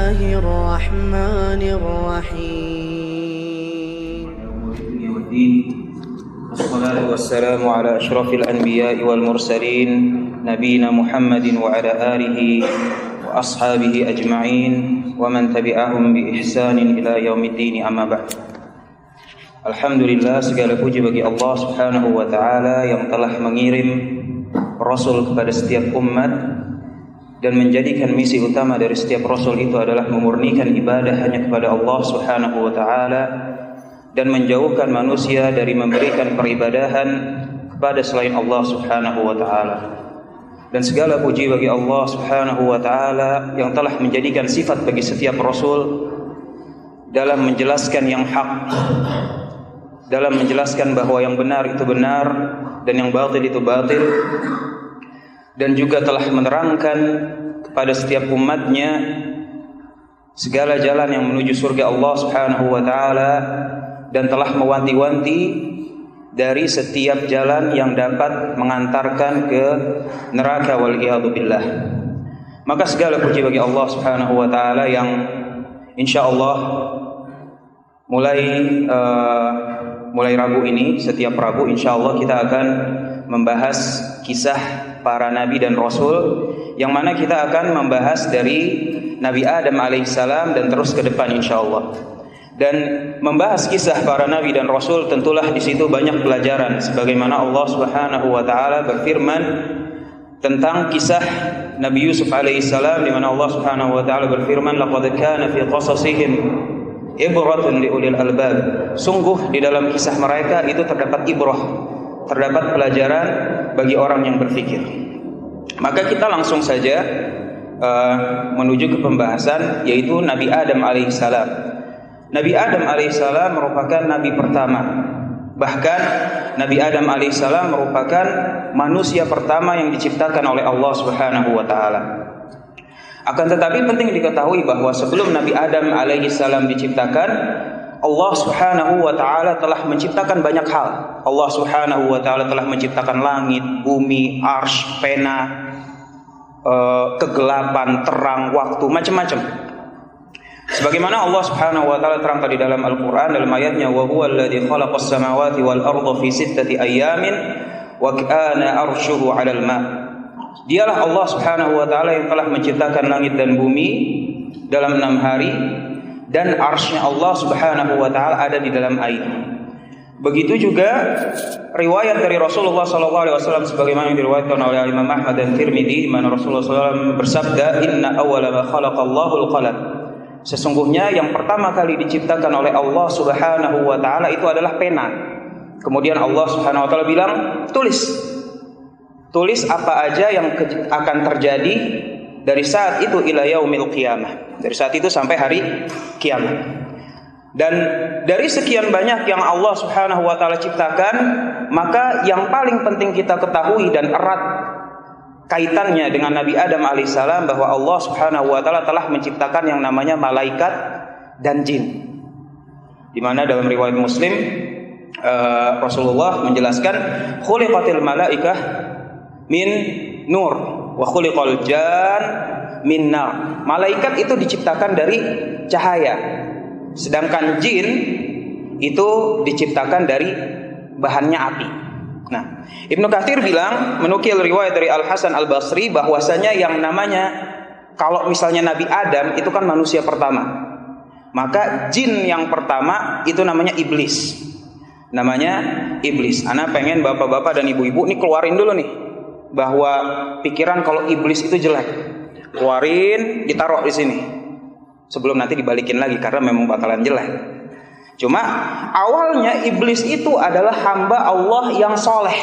الله الرحمن الرحيم. والصلاة والسلام على أشرف الأنبياء والمرسلين نبينا محمد وعلى آله وأصحابه أجمعين ومن تبعهم بإحسان إلى يوم الدين أما بعد. Alhamdulillah, segala puji bagi Allah Subhanahu wa ta'ala yang telah mengirim Rasul kepada setiap umat dan menjadikan misi utama dari setiap Rasul itu adalah memurnikan ibadah hanya kepada Allah Subhanahu wa ta'ala dan menjauhkan manusia dari memberikan peribadahan kepada selain Allah Subhanahu wa ta'ala. Dan segala puji bagi Allah Subhanahu wa ta'ala yang telah menjadikan sifat bagi setiap Rasul dalam menjelaskan yang hak, dalam menjelaskan bahwa yang benar itu benar dan yang batil itu batil, dan juga telah menerangkan kepada setiap umatnya segala jalan yang menuju surga Allah Subhanahu wa ta'ala, dan telah mewanti-wanti dari setiap jalan yang dapat mengantarkan ke neraka wal-iyadu billah. Maka segala puji bagi Allah Subhanahu wa ta'ala yang insyaallah mulai Rabu ini, setiap Rabu insyaallah kita akan membahas kisah para nabi dan rasul, yang mana kita akan membahas dari Nabi Adam alaihissalam dan terus ke depan insyaallah. Dan membahas kisah para nabi dan rasul tentulah di situ banyak pelajaran, sebagaimana Allah Subhanahu wa taala berfirman tentang kisah Nabi Yusuf alaihissalam, di mana Allah Subhanahu wa taala berfirman, laqad kana fi qasasihim ibratun liulil albab. Sungguh di dalam kisah mereka itu terdapat ibrah, terdapat pelajaran bagi orang yang berfikir. Maka kita langsung saja menuju ke pembahasan, yaitu Nabi Adam alaihissalam. Nabi Adam alaihissalam merupakan nabi pertama. Bahkan Nabi Adam alaihissalam merupakan manusia pertama yang diciptakan oleh Allah Subhanahu wa taala. Akan tetapi penting diketahui bahwa sebelum Nabi Adam alaihissalam diciptakan, Allah Subhanahu wa ta'ala telah menciptakan banyak hal. Allah Subhanahu wa ta'ala telah menciptakan langit, bumi, arsy, pena, kegelapan, terang, waktu, macam-macam. Sebagaimana Allah Subhanahu wa ta'ala terangkan di dalam Al-Qur'an dalam ayatnya, wa huwal ladzi khalaqas samawati wal arda fi sittati ayyamin wa kana arshuhu 'alal ma'. Dialah Allah Subhanahu wa ta'ala yang telah menciptakan langit dan bumi dalam 6 hari, dan arsy-Nya Allah Subhanahu wa ta'ala ada di dalam air. Begitu juga riwayat dari Rasulullah SAW sebagaimana yang diriwayatkan oleh Imam Ahmad dan Tirmidzi, di mana Rasulullah SAW bersabda, inna awwala ma khalaqallahu al-qalam. Sesungguhnya yang pertama kali diciptakan oleh Allah Subhanahu wa ta'ala itu adalah pena. Kemudian Allah Subhanahu wa ta'ala bilang, tulis apa aja yang akan terjadi dari saat itu ila yaumil qiyamah, dari saat itu sampai hari kiamat. Dan dari sekian banyak yang Allah Subhanahu wa taala ciptakan, maka yang paling penting kita ketahui dan erat kaitannya dengan Nabi Adam alaihissalam, bahwa Allah Subhanahu wa taala telah menciptakan yang namanya malaikat dan jin. Di mana dalam riwayat Muslim Rasulullah menjelaskan, khuliqatil malaikah min nur wa khuliqal jan min nar. Malaikat itu diciptakan dari cahaya, sedangkan jin itu diciptakan dari bahannya api. Nah, Ibnu Katsir bilang, menukil riwayat dari Al Hasan Al Basri, bahwasanya yang namanya, kalau misalnya Nabi Adam itu kan manusia pertama, maka jin yang pertama itu namanya iblis. Namanya iblis. Ana pengen bapak-bapak dan ibu-ibu ini keluarin dulu nih, bahwa pikiran kalau iblis itu jelek, keluarin, ditaruh di sini sebelum nanti dibalikin lagi, karena memang bakalan jelek. Cuma awalnya iblis itu adalah hamba Allah yang soleh,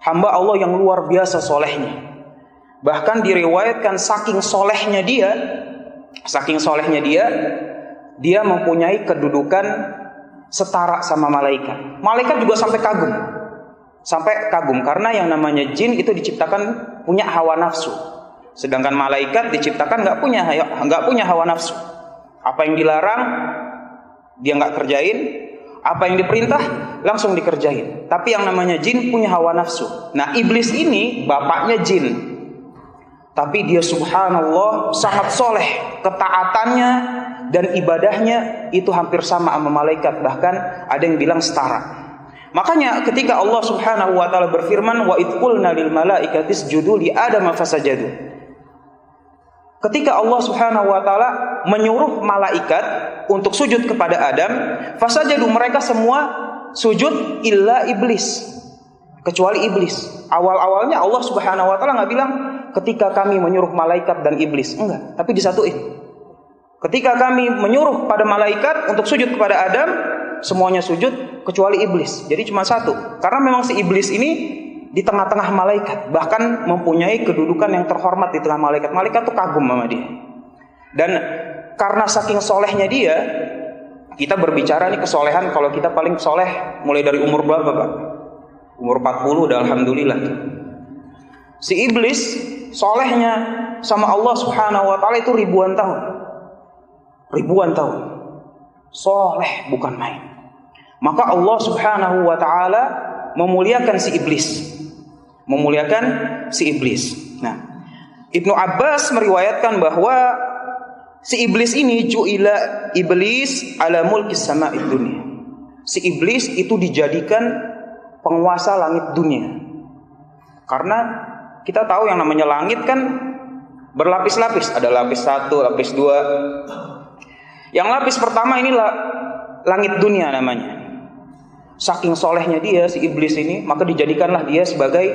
hamba Allah yang luar biasa solehnya. Bahkan diriwayatkan saking solehnya dia mempunyai kedudukan setara sama malaikat. Malaikat juga sampai kagum karena yang namanya jin itu diciptakan punya hawa nafsu, sedangkan malaikat diciptakan nggak punya hawa nafsu. Apa yang dilarang dia nggak kerjain, apa yang diperintah langsung dikerjain. Tapi yang namanya jin punya hawa nafsu. Nah, iblis ini bapaknya jin. tapi dia subhanallah sangat soleh, ketaatannya dan ibadahnya itu hampir sama malaikat, bahkan ada yang bilang setara. Makanya ketika Allah Subhanahu wa taala berfirman, wa idz qulna lil malaikati isjudu li adama fasajadu. Ketika Allah Subhanahu wa taala menyuruh malaikat untuk sujud kepada Adam, fasajadu, mereka semua sujud illa iblis, kecuali iblis. Awal-awalnya Allah Subhanahu wa taala enggak bilang ketika kami menyuruh malaikat dan iblis, enggak, tapi disatuin. Ketika kami menyuruh pada malaikat untuk sujud kepada Adam, semuanya sujud kecuali iblis. Jadi cuma satu. Karena memang si iblis ini di tengah-tengah malaikat, bahkan mempunyai kedudukan yang terhormat di tengah malaikat. Malaikat tuh kagum sama dia. Dan karena saking solehnya dia, kita berbicara nih kesolehan. Kalau kita paling soleh mulai dari umur berapa, Pak? Umur 40 udah alhamdulillah. Si iblis solehnya sama Allah Subhanahu wa taala itu ribuan tahun. Ribuan tahun. Soleh bukan main. Maka Allah Subhanahu wa taala memuliakan si iblis. Memuliakan si iblis. Nah, Ibnu Abbas meriwayatkan bahwa si iblis ini ju'ila iblis ala mulkis sama'id dunia. Si iblis itu dijadikan penguasa langit dunia. Karena kita tahu yang namanya langit kan berlapis-lapis. Ada lapis 1, lapis 2. Yang lapis pertama inilah langit dunia namanya. Saking solehnya dia si iblis ini, maka dijadikanlah dia sebagai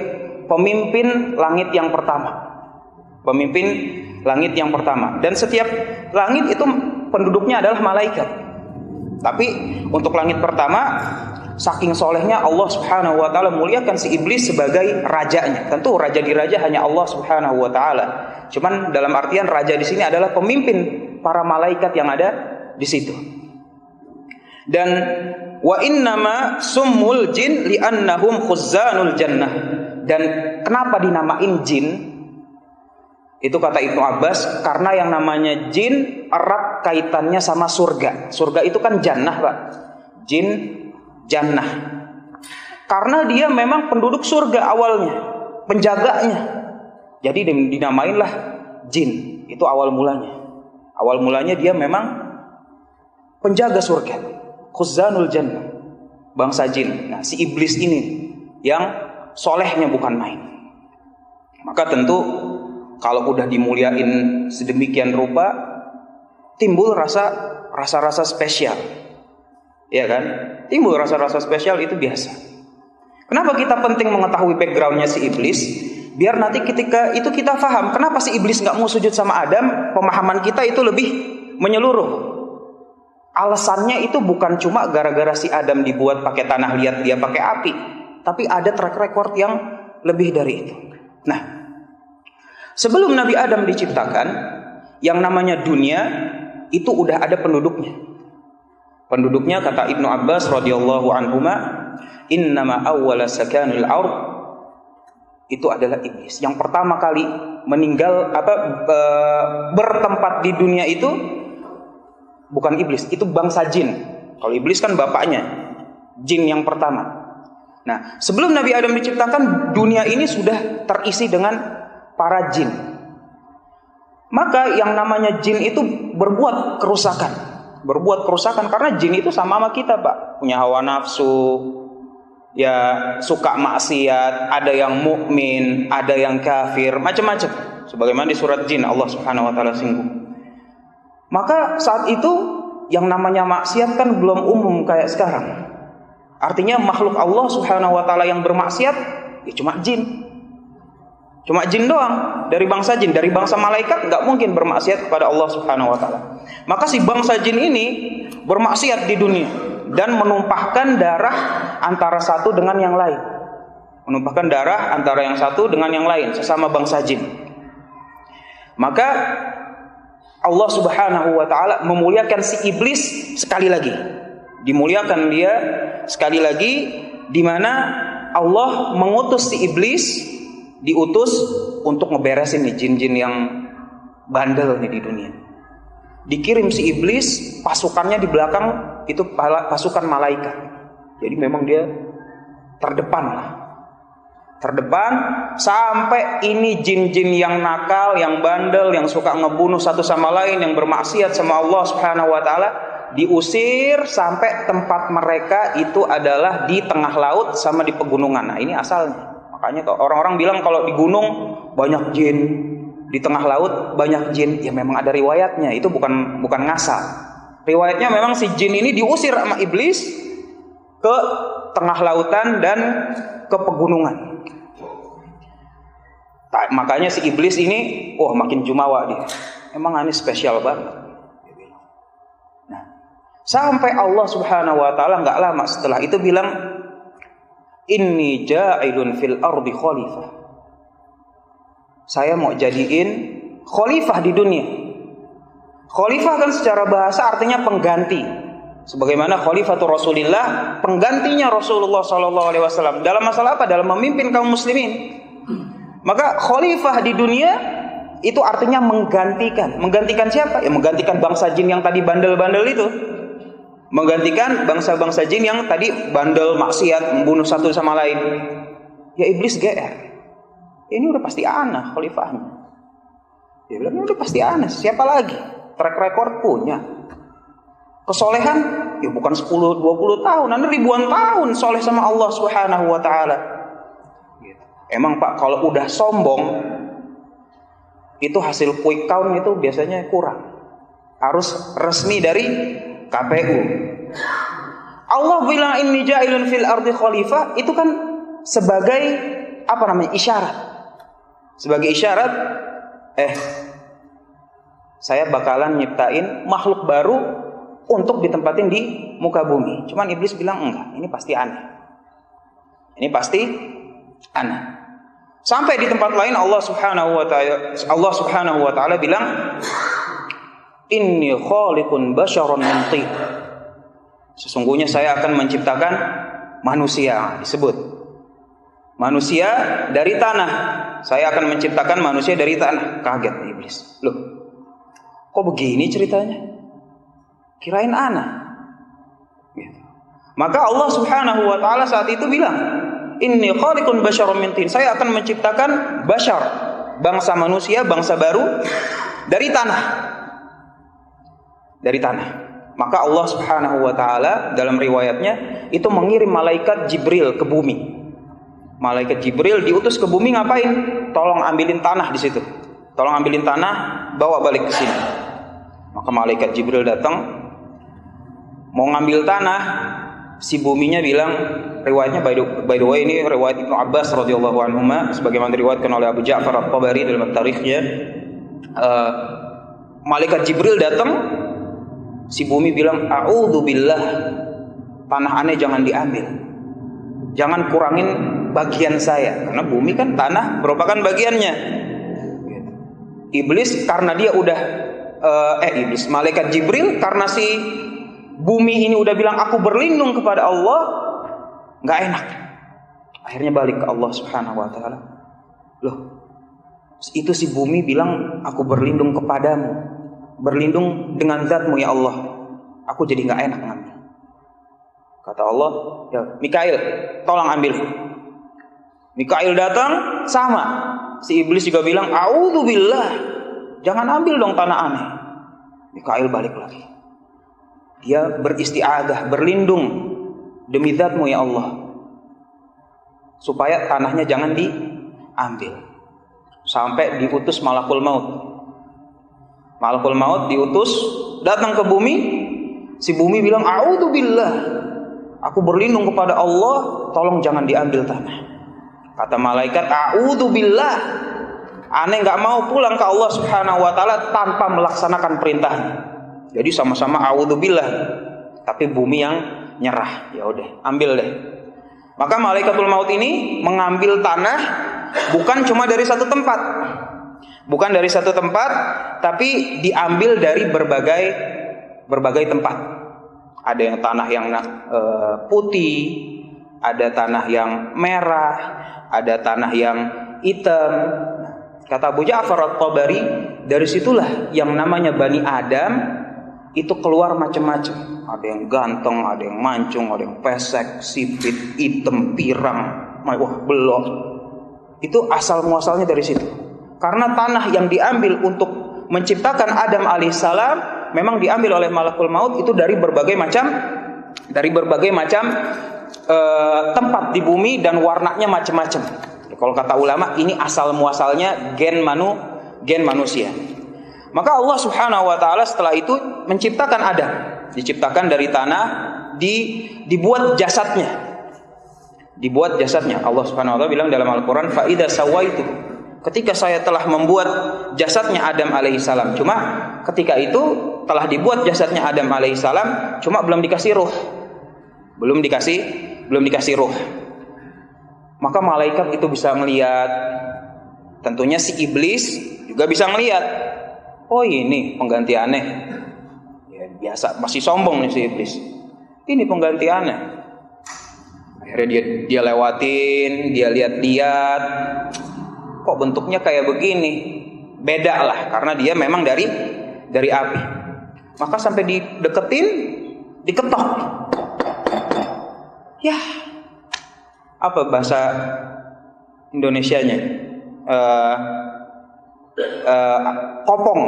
pemimpin langit yang pertama. Pemimpin langit yang pertama. Dan setiap langit itu penduduknya adalah malaikat. Tapi untuk langit pertama, saking solehnya Allah Subhanahu wa taala muliakan si iblis sebagai rajanya. Tentu raja di raja hanya Allah Subhanahu wa taala. Cuman dalam artian raja di sini adalah pemimpin para malaikat yang ada di situ. Dan wa innama summul jin li'annahum khuzzanul jannah. Dan kenapa dinamain jin? Itu kata Ibnu Abbas, karena yang namanya jin erat kaitannya sama surga. Surga itu kan jannah, Pak. Jin jannah. Karena dia memang penduduk surga awalnya, penjaganya. Jadi dinamainlah jin. Itu awal mulanya. Awal mulanya dia memang penjaga surga. Khuzzanul jannah, bangsa jin. Nah, si iblis ini yang solehnya bukan main. Maka tentu kalau udah dimuliain sedemikian rupa, timbul rasa-rasa spesial. Ya kan? Timbul rasa-rasa spesial, itu biasa. Kenapa kita penting mengetahui backgroundnya si iblis? Biar nanti ketika itu kita paham kenapa si iblis nggak mau sujud sama Adam. Pemahaman kita itu lebih menyeluruh. Alasannya itu bukan cuma gara-gara si Adam dibuat pakai tanah liat, dia pakai api, tapi ada track record yang lebih dari itu. Nah, sebelum Nabi Adam diciptakan, yang namanya dunia itu udah ada penduduknya. Penduduknya kata Ibnu Abbas radhiyallahu anhuma, innama awwala sakanil ard, itu adalah iblis. Yang pertama kali meninggal bertempat di dunia itu bukan iblis, itu bangsa jin. Kalau iblis kan bapaknya, jin yang pertama. Nah, sebelum Nabi Adam diciptakan, dunia ini sudah terisi dengan para jin. Maka yang namanya jin itu berbuat kerusakan. Berbuat kerusakan karena jin itu sama kita, Pak. Punya hawa nafsu, ya suka maksiat, ada yang mukmin, ada yang kafir, macam-macam. Sebagaimana di surat Jin Allah Subhanahu wa taala singgung. Maka saat itu yang namanya maksiat kan belum umum kayak sekarang. Artinya makhluk Allah Subhanahu wa taala yang bermaksiat ya cuma jin. Cuma jin doang, dari bangsa jin, dari bangsa malaikat enggak mungkin bermaksiat kepada Allah Subhanahu wa taala. Maka si bangsa jin ini bermaksiat di dunia dan menumpahkan darah antara satu dengan yang lain. Menumpahkan darah antara yang satu dengan yang lain, sesama bangsa jin. Maka Allah Subhanahu wa taala memuliakan si iblis sekali lagi. Dimuliakan dia sekali lagi, di mana Allah mengutus si iblis, diutus untuk ngeberesin nih jin-jin yang bandel nih di dunia. Dikirim si iblis, pasukannya di belakang itu pasukan malaikat. Jadi memang dia terdepan lah. terdepan, sampai ini jin-jin yang nakal, yang bandel, yang suka ngebunuh satu sama lain, yang bermaksiat sama Allah Subhanahu wa taala, diusir sampai tempat mereka itu adalah di tengah laut sama di pegunungan. Nah, ini asalnya. Makanya orang-orang bilang kalau di gunung banyak jin, di tengah laut banyak jin. Ya memang ada riwayatnya, itu bukan ngasal. Riwayatnya memang si jin ini diusir sama iblis ke tengah lautan dan ke pegunungan. Makanya si iblis ini, makin jumawa dia. Emang aneh spesial banget. Nah, sampai Allah Subhanahu wa taala enggak lama setelah itu bilang, inni ja'ilun fil ardi khalifah. Saya mau jadiin khalifah di dunia. Khalifah kan secara bahasa artinya pengganti. Sebagaimana khalifatul Rasulillah, penggantinya Rasulullah sallallahu alaihi wasallam. Dalam masalah apa? Dalam memimpin kaum muslimin. Maka khalifah di dunia itu artinya menggantikan. Menggantikan siapa? Ya menggantikan bangsa jin yang tadi bandel-bandel itu. Menggantikan bangsa-bangsa jin yang tadi bandel, maksiat, membunuh satu sama lain. Ya iblis GR. Ini udah pasti ana khalifahnya. Dia bilang ini udah pasti ana, siapa lagi? Track record punya. Kesolehan ya bukan 10 20 tahun, nanti ribuan tahun soleh sama Allah Subhanahu wa taala. Emang Pak, kalau udah sombong itu hasil quick count itu biasanya kurang. Harus resmi dari KPU. Allah bilang inni ja'ilun fil ardi khalifah, itu kan sebagai isyarat. Sebagai isyarat saya bakalan nyiptain makhluk baru untuk ditempatin di muka bumi. Cuman iblis bilang enggak, ini pasti aneh. Ini pasti aneh. Sampai di tempat lain Allah Subhanahu wa taala bilang, inni khaliqun basyaran min tin. Sesungguhnya saya akan menciptakan manusia, disebut manusia dari tanah. Saya akan menciptakan manusia dari tanah. Kaget iblis. Loh, kok begini ceritanya? Kirain ana. Gitu. Maka Allah Subhanahu wa taala saat itu bilang, inni khaliqun basyaran min tin. Saya akan menciptakan basyar, bangsa manusia, bangsa baru dari tanah. Dari tanah. Maka Allah Subhanahu wa taala dalam riwayatnya itu mengirim malaikat Jibril ke bumi. Malaikat Jibril diutus ke bumi ngapain? Tolong ambilin tanah di situ. Tolong ambilin tanah, bawa balik ke sini. Maka malaikat Jibril datang mau ngambil tanah, si buminya bilang, riwayatnya by the way ini riwayat Ibnu Abbas radhiyallahu anhuma sebagaimana diriwayatkan oleh Abu Ja'far At-Tabari dalam tarikhnya. Malaikat Jibril datang, si bumi bilang, a'udzu billah, tanah aneh jangan diambil, jangan kurangin bagian saya, karena bumi kan tanah merupakan bagiannya. Iblis karena dia udah malaikat Jibril karena si bumi ini udah bilang aku berlindung kepada Allah, nggak enak. Akhirnya balik ke Allah Subhanahu wa taala. Loh, itu si bumi bilang aku berlindung kepadamu, berlindung dengan zatmu ya Allah. Aku jadi nggak enak ngambil. Kata Allah, ya Mikail, tolong ambil. Mikail datang, sama. Si iblis juga bilang, a'udzubillah, jangan ambil dong tanah aneh. Mikail balik lagi. Dia beristi'adzah, berlindung demi zatmu ya Allah, supaya tanahnya jangan diambil. Sampai diutus malakul maut. Malakul maut diutus datang ke bumi. Si bumi bilang, a'udzubillah, aku berlindung kepada Allah, tolong jangan diambil tanah. Kata malaikat, a'udzubillah, aneh nggak mau pulang ke Allah Subhanahu wa taala tanpa melaksanakan perintahnya. Jadi sama-sama a'udzubillah, tapi bumi yang nyerah. Ya udah, ambil deh. Maka malaikatul maut ini mengambil tanah bukan cuma dari satu tempat. Bukan dari satu tempat, tapi diambil dari berbagai tempat. Ada yang tanah yang putih, ada tanah yang merah, ada tanah yang hitam. Kata Abu Ja'far At-Tabari, dari situlah yang namanya Bani Adam itu keluar macam-macam. Ada yang ganteng, ada yang mancung, ada yang pesek, sipit, hitam, pirang, wah belok. Itu asal muasalnya dari situ. Karena tanah yang diambil untuk menciptakan Adam alaihissalam memang diambil oleh malakul maut itu dari berbagai macam tempat di bumi dan warnanya macam-macam. Kalau kata ulama, ini asal muasalnya gen manusia. Maka Allah Subhanahu wa taala setelah itu menciptakan Adam, diciptakan dari tanah, dibuat jasadnya. Allah Subhanahu wa taala bilang dalam Al-Qur'an, fa idza sawaitu, ketika saya telah membuat jasadnya Adam alaihissalam. Cuma ketika itu telah dibuat jasadnya Adam alaihissalam, cuma belum dikasih ruh. Belum dikasih ruh. Maka malaikat itu bisa melihat. Tentunya si iblis juga bisa melihat. Oh, ini penggantiannya. Ya, biasa, masih sombong nih si iblis. Ini penggantiannya. Akhirnya dia lewatin, dia lihat-lihat. Kok bentuknya kayak begini? Beda lah, karena dia memang dari api. Maka sampai dideketin, diketok. Ya, apa bahasa Indonesianya? Kopong.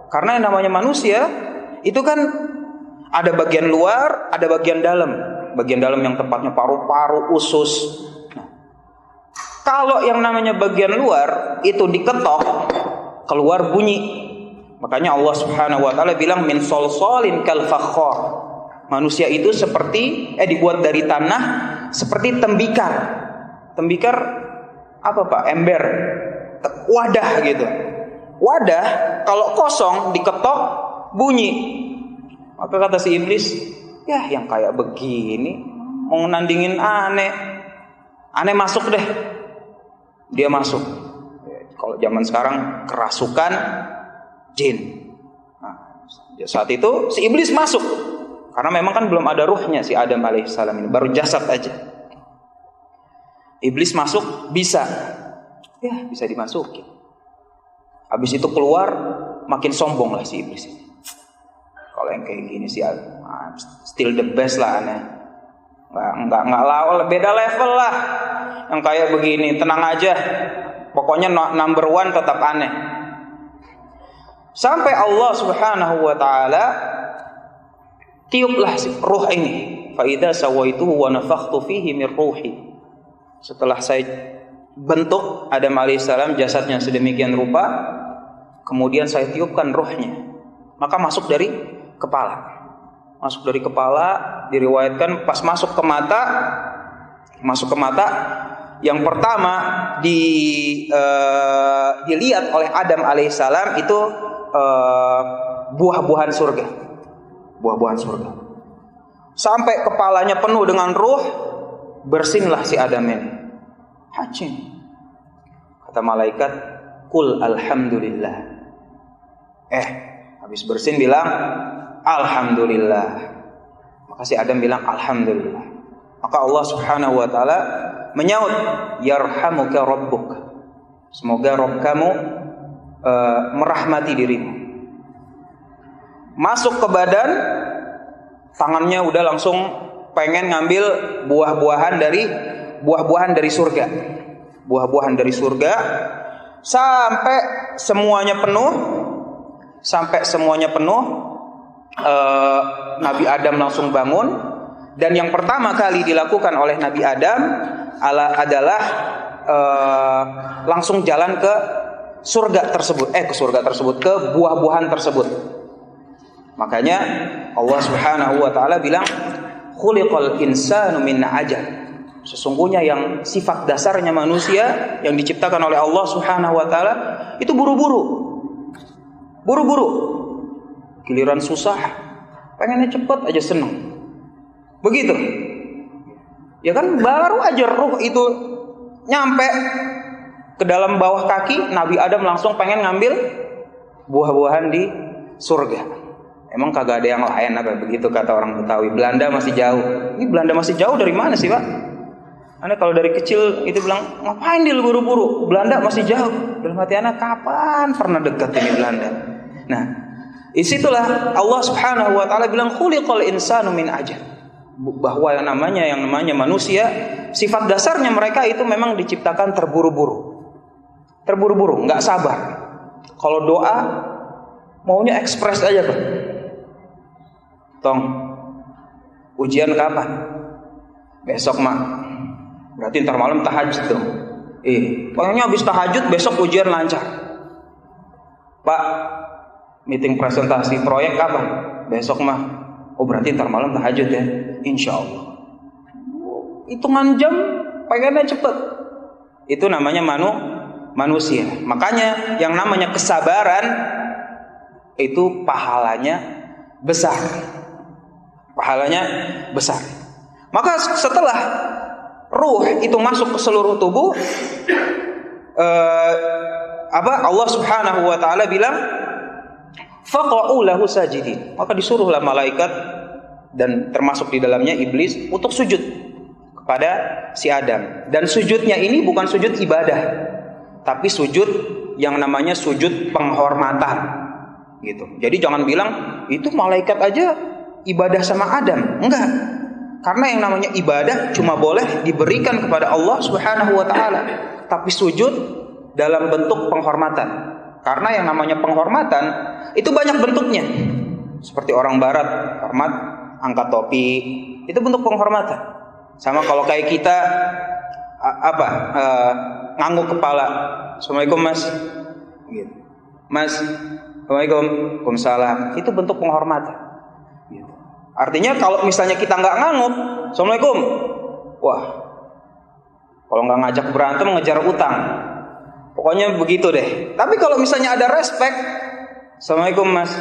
Karena yang namanya manusia itu kan ada bagian luar, ada bagian dalam. Bagian dalam yang tepatnya paru-paru, usus. Kalau yang namanya bagian luar itu diketok, keluar bunyi. Makanya Allah Subhanahu wa taala bilang min solsolin kal fakhor. Manusia itu dibuat dari tanah seperti tembikar. Tembikar apa Pak? Ember. Wadah gitu. Wadah kalau kosong diketok bunyi. Maka kata si iblis, ya yang kayak begini mau nandingin aneh masuk deh. Dia masuk. Kalau zaman sekarang kerasukan jin. Nah, saat itu si iblis masuk. Karena memang kan belum ada ruhnya si Adam alaihissalam ini, baru jasad aja. Iblis masuk bisa dimasukin. Habis itu keluar makin sombong lah si iblis ini. Kalau yang kayak gini sih still the best lah aneh. Enggak lawan, beda level lah. Yang kayak begini tenang aja. Pokoknya number one tetap aneh. Sampai Allah Subhanahu wa taala tiuplah ruh ini. Fa idza sawaituhu wa nafakhtu fihi min ruhi. Setelah saya bentuk Adam alaihissalam jasadnya sedemikian rupa, kemudian saya tiupkan ruhnya. Maka masuk dari kepala, diriwayatkan pas masuk ke mata, yang pertama dilihat oleh Adam alaihissalam itu buah-buahan surga. Sampai kepalanya penuh dengan ruh, bersinlah si Adam ini. Hacin. Kata malaikat, "Qul alhamdulillah." Habis bersin bilang, "Alhamdulillah." Maka si Adam bilang, "Alhamdulillah." Maka Allah Subhanahu wa taala menyaut, "Yarhamuka rabbuk." Semoga Rabb kamu merahmati dirimu. Masuk ke badan, tangannya udah langsung pengen ngambil buah-buahan dari surga. Buah-buahan dari surga sampai semuanya penuh. Nabi Adam langsung bangun, dan yang pertama kali dilakukan oleh Nabi Adam adalah langsung jalan ke surga tersebut, ke buah-buahan tersebut. Makanya Allah Subhanahu wa taala bilang, "Khuliqal insanu min ajal." Sesungguhnya yang sifat dasarnya manusia yang diciptakan oleh Allah Subhanahu wa taala itu buru-buru. Giliran susah, pengennya cepat aja, senang. Begitu. Ya kan baru aja ruh itu nyampe ke dalam bawah kaki, Nabi Adam langsung pengen ngambil buah-buahan di surga. Emang kagak ada yang lain apa begitu kata orang Betawi. Belanda masih jauh. Ini Belanda masih jauh dari mana sih, Pak? Anda kalau dari kecil itu bilang, ngapain dia buru-buru? Belanda masih jauh. Dalam hati anak, kapan pernah dekat ini Belanda? Nah, disitulah Allah Subhanahu wa taala bilang, khuliqal insanu min ajal. bahwa yang namanya manusia, sifat dasarnya mereka itu memang diciptakan terburu-buru, nggak sabar. Kalau doa maunya ekspres aja kan. Tong, ujian kapan? Besok mak. Berarti ntar malam tahajud dong. Pokoknya habis tahajud besok ujian lancar. Pak, meeting presentasi proyek kapan? Besok mah. Oh berarti ntar malam tahajud ya. Insya Allah. Hitungan jam pengennya cepet. Itu namanya manusia. Makanya yang namanya kesabaran itu pahalanya besar. Maka setelah ruh itu masuk ke seluruh tubuh, Allah Subhanahu wa taala bilang faqa'u lahu sajidin. Maka disuruhlah malaikat dan termasuk di dalamnya iblis untuk sujud kepada si Adam. Dan sujudnya ini bukan sujud ibadah, tapi sujud yang namanya sujud penghormatan gitu. Jadi jangan bilang itu malaikat aja ibadah sama Adam. Enggak. Karena yang namanya ibadah cuma boleh diberikan kepada Allah Subhanahu wa taala, tapi sujud dalam bentuk penghormatan. Karena yang namanya penghormatan itu banyak bentuknya. Seperti orang barat hormat angkat topi, itu bentuk penghormatan. Sama kalau kayak kita ngangguk kepala. Assalamualaikum Mas. Gitu. Mas, Assalamualaikum. Waalaikumsalam. Itu bentuk penghormatan. Gitu. Artinya kalau misalnya kita nggak ngangguk, Assalamualaikum. Wah. Kalau nggak ngajak berantem, ngejar utang. Pokoknya begitu deh. Tapi kalau misalnya ada respect, Assalamualaikum Mas.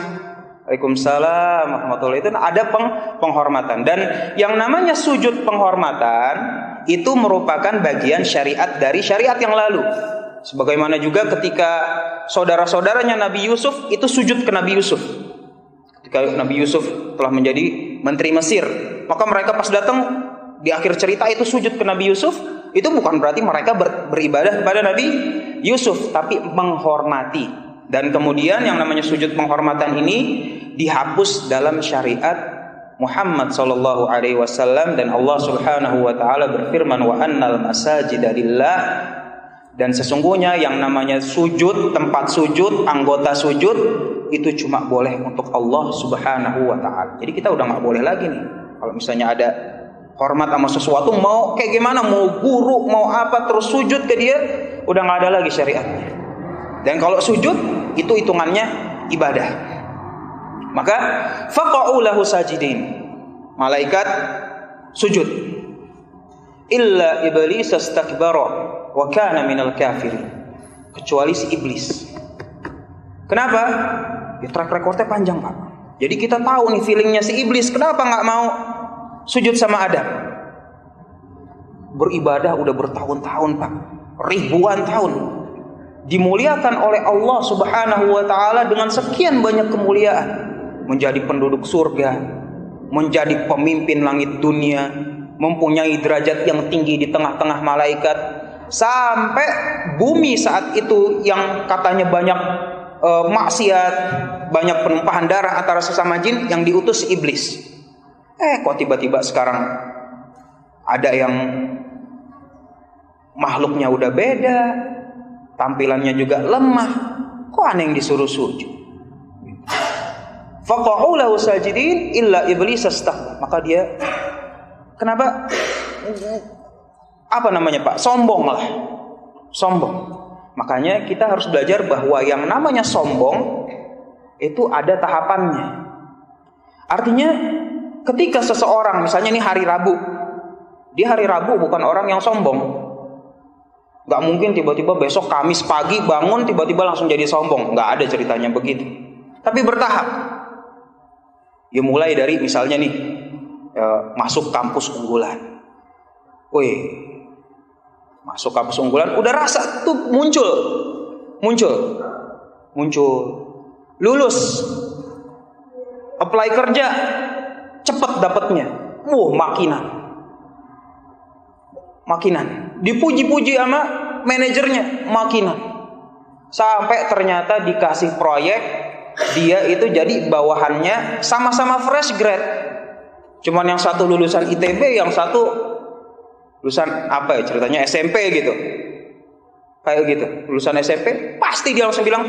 Waalaikumsalam warahmatullahi wabarakatuh. Itu ada penghormatan. Dan yang namanya sujud penghormatan itu merupakan bagian syariat dari syariat yang lalu. Sebagaimana juga ketika saudara-saudaranya Nabi Yusuf itu sujud ke Nabi Yusuf. Ketika Nabi Yusuf telah menjadi menteri Mesir, maka mereka pas datang di akhir cerita itu sujud ke Nabi Yusuf. Itu bukan berarti mereka beribadah kepada Nabi Yusuf, tapi menghormati. Dan kemudian yang namanya sujud penghormatan ini dihapus dalam syariat Muhammad sallallahu alaihi wasallam, dan Allah Subhanahu wa taala berfirman wa annal masajida lillah. Dan sesungguhnya yang namanya sujud, tempat sujud, anggota sujud itu cuma boleh untuk Allah Subhanahu wa taala. Jadi kita udah enggak boleh lagi nih kalau misalnya ada hormat sama sesuatu, mau kayak gimana, mau guru, mau apa, terus sujud ke dia, udah enggak ada lagi syariatnya. Dan kalau sujud itu hitungannya ibadah. Maka faqa'u lahu sajidin. Malaikat sujud. Illa iblis astakbara wa kana minal kafirin. Kecuali si iblis. Kenapa? Ya, track recordnya panjang Pak. Jadi kita tahu nih feelingnya si iblis. Kenapa nggak mau sujud sama Adam? Beribadah udah bertahun-tahun Pak, ribuan tahun, dimuliakan oleh Allah Subhanahu wa taala dengan sekian banyak kemuliaan, menjadi penduduk surga, menjadi pemimpin langit dunia, mempunyai derajat yang tinggi di tengah-tengah malaikat, sampai bumi saat itu yang katanya banyak maksiat, banyak penumpahan darah antara sesama jin, yang diutus iblis. Kok tiba-tiba sekarang ada yang makhluknya udah beda, tampilannya juga lemah, kok aneh yang disuruh sujud. Faqa'u lahu sajidin illa iblis astakbara. Maka dia kenapa? Apa namanya Pak? Sombong lah. Sombong. Makanya kita harus belajar bahwa yang namanya sombong itu ada tahapannya. Artinya ketika seseorang, misalnya ini hari Rabu, di hari Rabu bukan orang yang sombong. Gak mungkin tiba-tiba besok Kamis pagi bangun tiba-tiba langsung jadi sombong. Gak ada ceritanya begitu. Tapi bertahap. Ya mulai dari misalnya nih masuk kampus unggulan. Wih, masuk kampus unggulan udah rasa tuh muncul. Lulus, apply kerja, cepet dapatnya. Makinan. Dipuji-puji sama manajernya, makinan. Sampai ternyata dikasih proyek, dia itu jadi bawahannya sama-sama fresh grade. Cuman yang satu lulusan ITB, yang satu lulusan apa ya ceritanya SMP gitu. Kayak gitu, lulusan SMP pasti dia langsung bilang,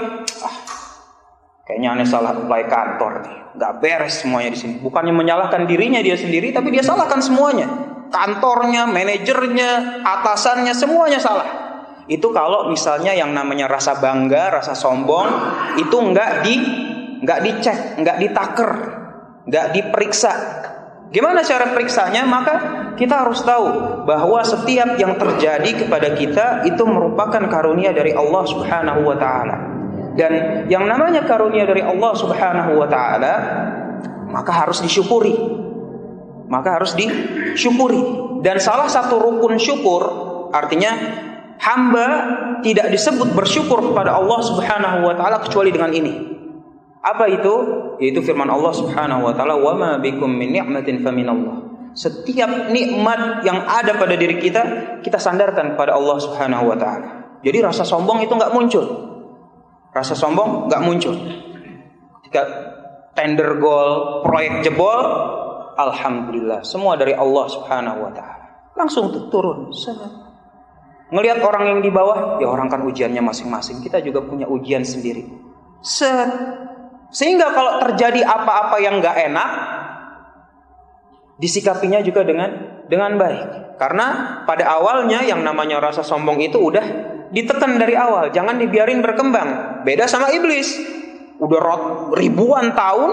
kayaknya aneh salah apply kantor nih, nggak beres semuanya di sini. Bukannya menyalahkan dirinya dia sendiri, tapi dia salahkan semuanya. Kantornya, manajernya, atasannya, semuanya salah. Itu kalau misalnya yang namanya rasa bangga, rasa sombong itu nggak dicek, nggak ditaker, nggak diperiksa. Gimana cara periksanya? Maka kita harus tahu bahwa setiap yang terjadi kepada kita itu merupakan karunia dari Allah Subhanahu wa taala. Dan yang namanya karunia dari Allah Subhanahu wa taala maka harus disyukuri. Dan salah satu rukun syukur, artinya hamba tidak disebut bersyukur kepada Allah Subhanahu wa taala kecuali dengan ini. Apa itu? Yaitu firman Allah Subhanahu wa taala, "Wa ma bikum min ni'matin faminallah." Setiap nikmat yang ada pada diri kita sandarkan kepada Allah Subhanahu wa taala. Jadi rasa sombong itu enggak muncul. Ketika tender gol, proyek jebol, alhamdulillah, semua dari Allah Subhanahu wa taala. Langsung turun. Ngelihat orang yang di bawah, ya orang kan ujiannya masing-masing. Kita juga punya ujian sendiri. Sehingga kalau terjadi apa-apa yang enggak enak, disikapinya juga dengan baik. Karena pada awalnya yang namanya rasa sombong itu udah ditekan dari awal, jangan dibiarin berkembang. Beda sama iblis. Udah ribuan tahun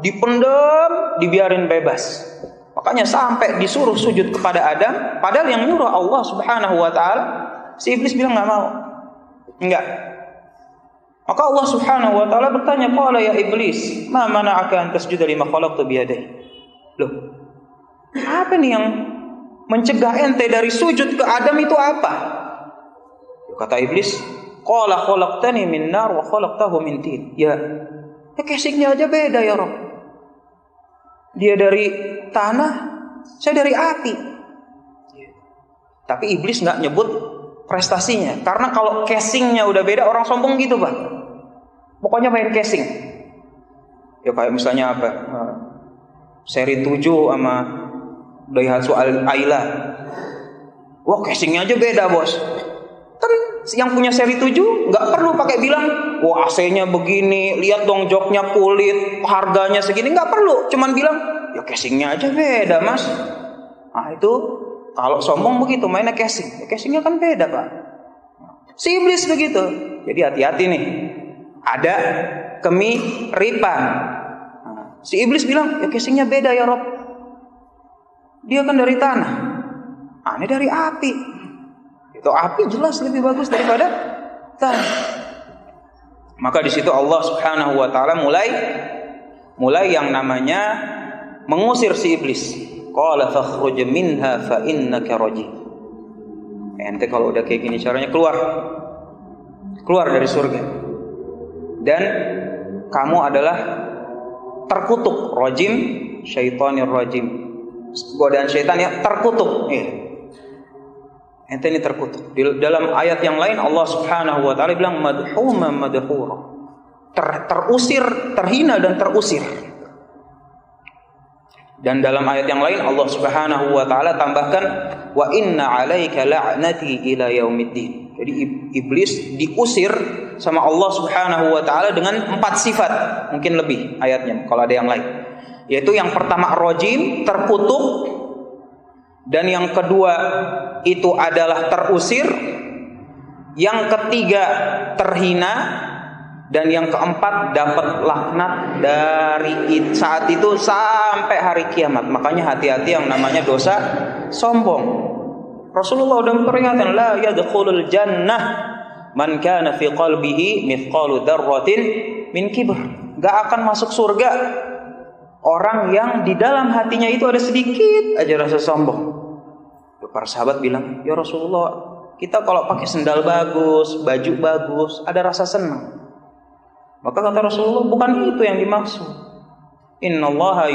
dipendam, dibiarin bebas. Makanya sampai disuruh sujud kepada Adam, padahal yang nyuruh Allah Subhanahu wa taala, si iblis bilang enggak mau. Enggak. Maka Allah Subhanahu wa taala bertanya, "Qala ya iblis, ma mana'aka an tasjuda lima khalaqtu bi yadayya?" Loh, apa nih yang mencegah ente dari sujud ke Adam itu apa? Kata iblis, "Qala khalaqtani min nar wa khalaqtahu min tin." Ya casingnya aja beda ya Rabb. Dia dari tanah, saya dari api. Tapi iblis enggak nyebut prestasinya, karena kalau casingnya udah beda, orang sombong gitu Pak. Pokoknya main casing. Ya kayak misalnya apa? Seri 7 sama Daihatsu Ayla. Wah, casingnya aja beda, Bos. Kan yang punya seri 7 nggak perlu pakai bilang, wah AC-nya begini, lihat dong joknya kulit, harganya segini, nggak perlu. Cuman bilang, ya casingnya aja beda, Mas. Nah itu kalau sombong begitu, mainnya casing. Ya, casingnya kan beda, Pak. Si iblis begitu. Jadi hati-hati nih. Ada kemiripan. Nah, si iblis bilang, ya casingnya beda ya Rob. Dia kan dari tanah. Nah, ini dari api. Itu api jelas lebih bagus daripada tanah. Maka di situ Allah Subhanahu wa taala mulai yang namanya mengusir si iblis. Qala fakhruj minha fa innaka rajim. Ente kalau udah kayak gini caranya keluar dari surga. Dan kamu adalah terkutuk, rajim, syaitanir rajim. Godaan syaitan ya terkutuk. Ente ini terkutuk. Di dalam ayat yang lain Allah Subhanahu wa taala bilang madhuma madhura. Terusir, terhina dan terusir. Dan dalam ayat yang lain Allah Subhanahu wa taala tambahkan wa inna 'alaika la'nati ila yaumiddin. Jadi iblis diusir sama Allah Subhanahu wa taala dengan 4 sifat, mungkin lebih ayatnya kalau ada yang lain. Yaitu yang pertama rajim, terkutuk, dan yang kedua itu adalah terusir, yang ketiga terhina, dan yang keempat dapat laknat dari saat itu sampai hari kiamat. Makanya hati-hati yang namanya dosa sombong. Rasulullah sudah memperingatkan, la yadkhulul jannah man kana fi qalbihi mithqalu dzarratin min kibr. Enggak akan masuk surga orang yang di dalam hatinya itu ada sedikit aja rasa sombong. Para sahabat bilang, "Ya Rasulullah, kita kalau pakai sendal bagus, baju bagus, ada rasa senang." Maka kata Rasulullah, bukan itu yang dimaksud. Innallaha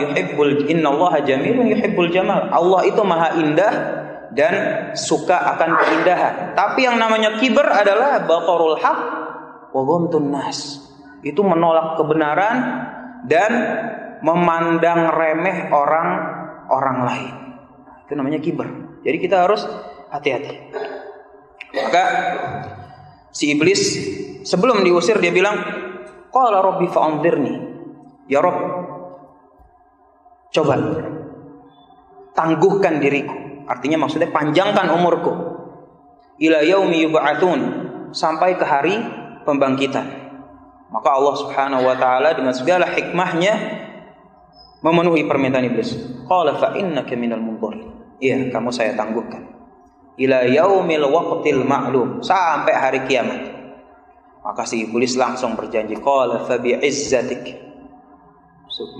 jamilun yuhibbul jamal. Allah itu maha indah dan suka akan keindahan. Tapi yang namanya kiber adalah batarul haq wa ghamtun nas. Itu menolak kebenaran dan memandang remeh orang orang lain. Itu namanya kibar. Jadi kita harus hati-hati. Maka si iblis sebelum diusir dia bilang, qala rabbi fa'anzirni. Ya Rabb, coba tangguhkan diriku. Artinya maksudnya panjangkan umurku. Ila yaumi yub'atsun, sampai ke hari pembangkitan. Maka Allah Subhanahu wa taala dengan segala hikmahnya memenuhi permintaan iblis. Qala fa innaka minal munzirin. Iya, kamu saya tangguhkan. Ila yaumil waqtil ma'lum, sampai hari kiamat. Maka si iblis langsung berjanji, qala fa bi'izzatik.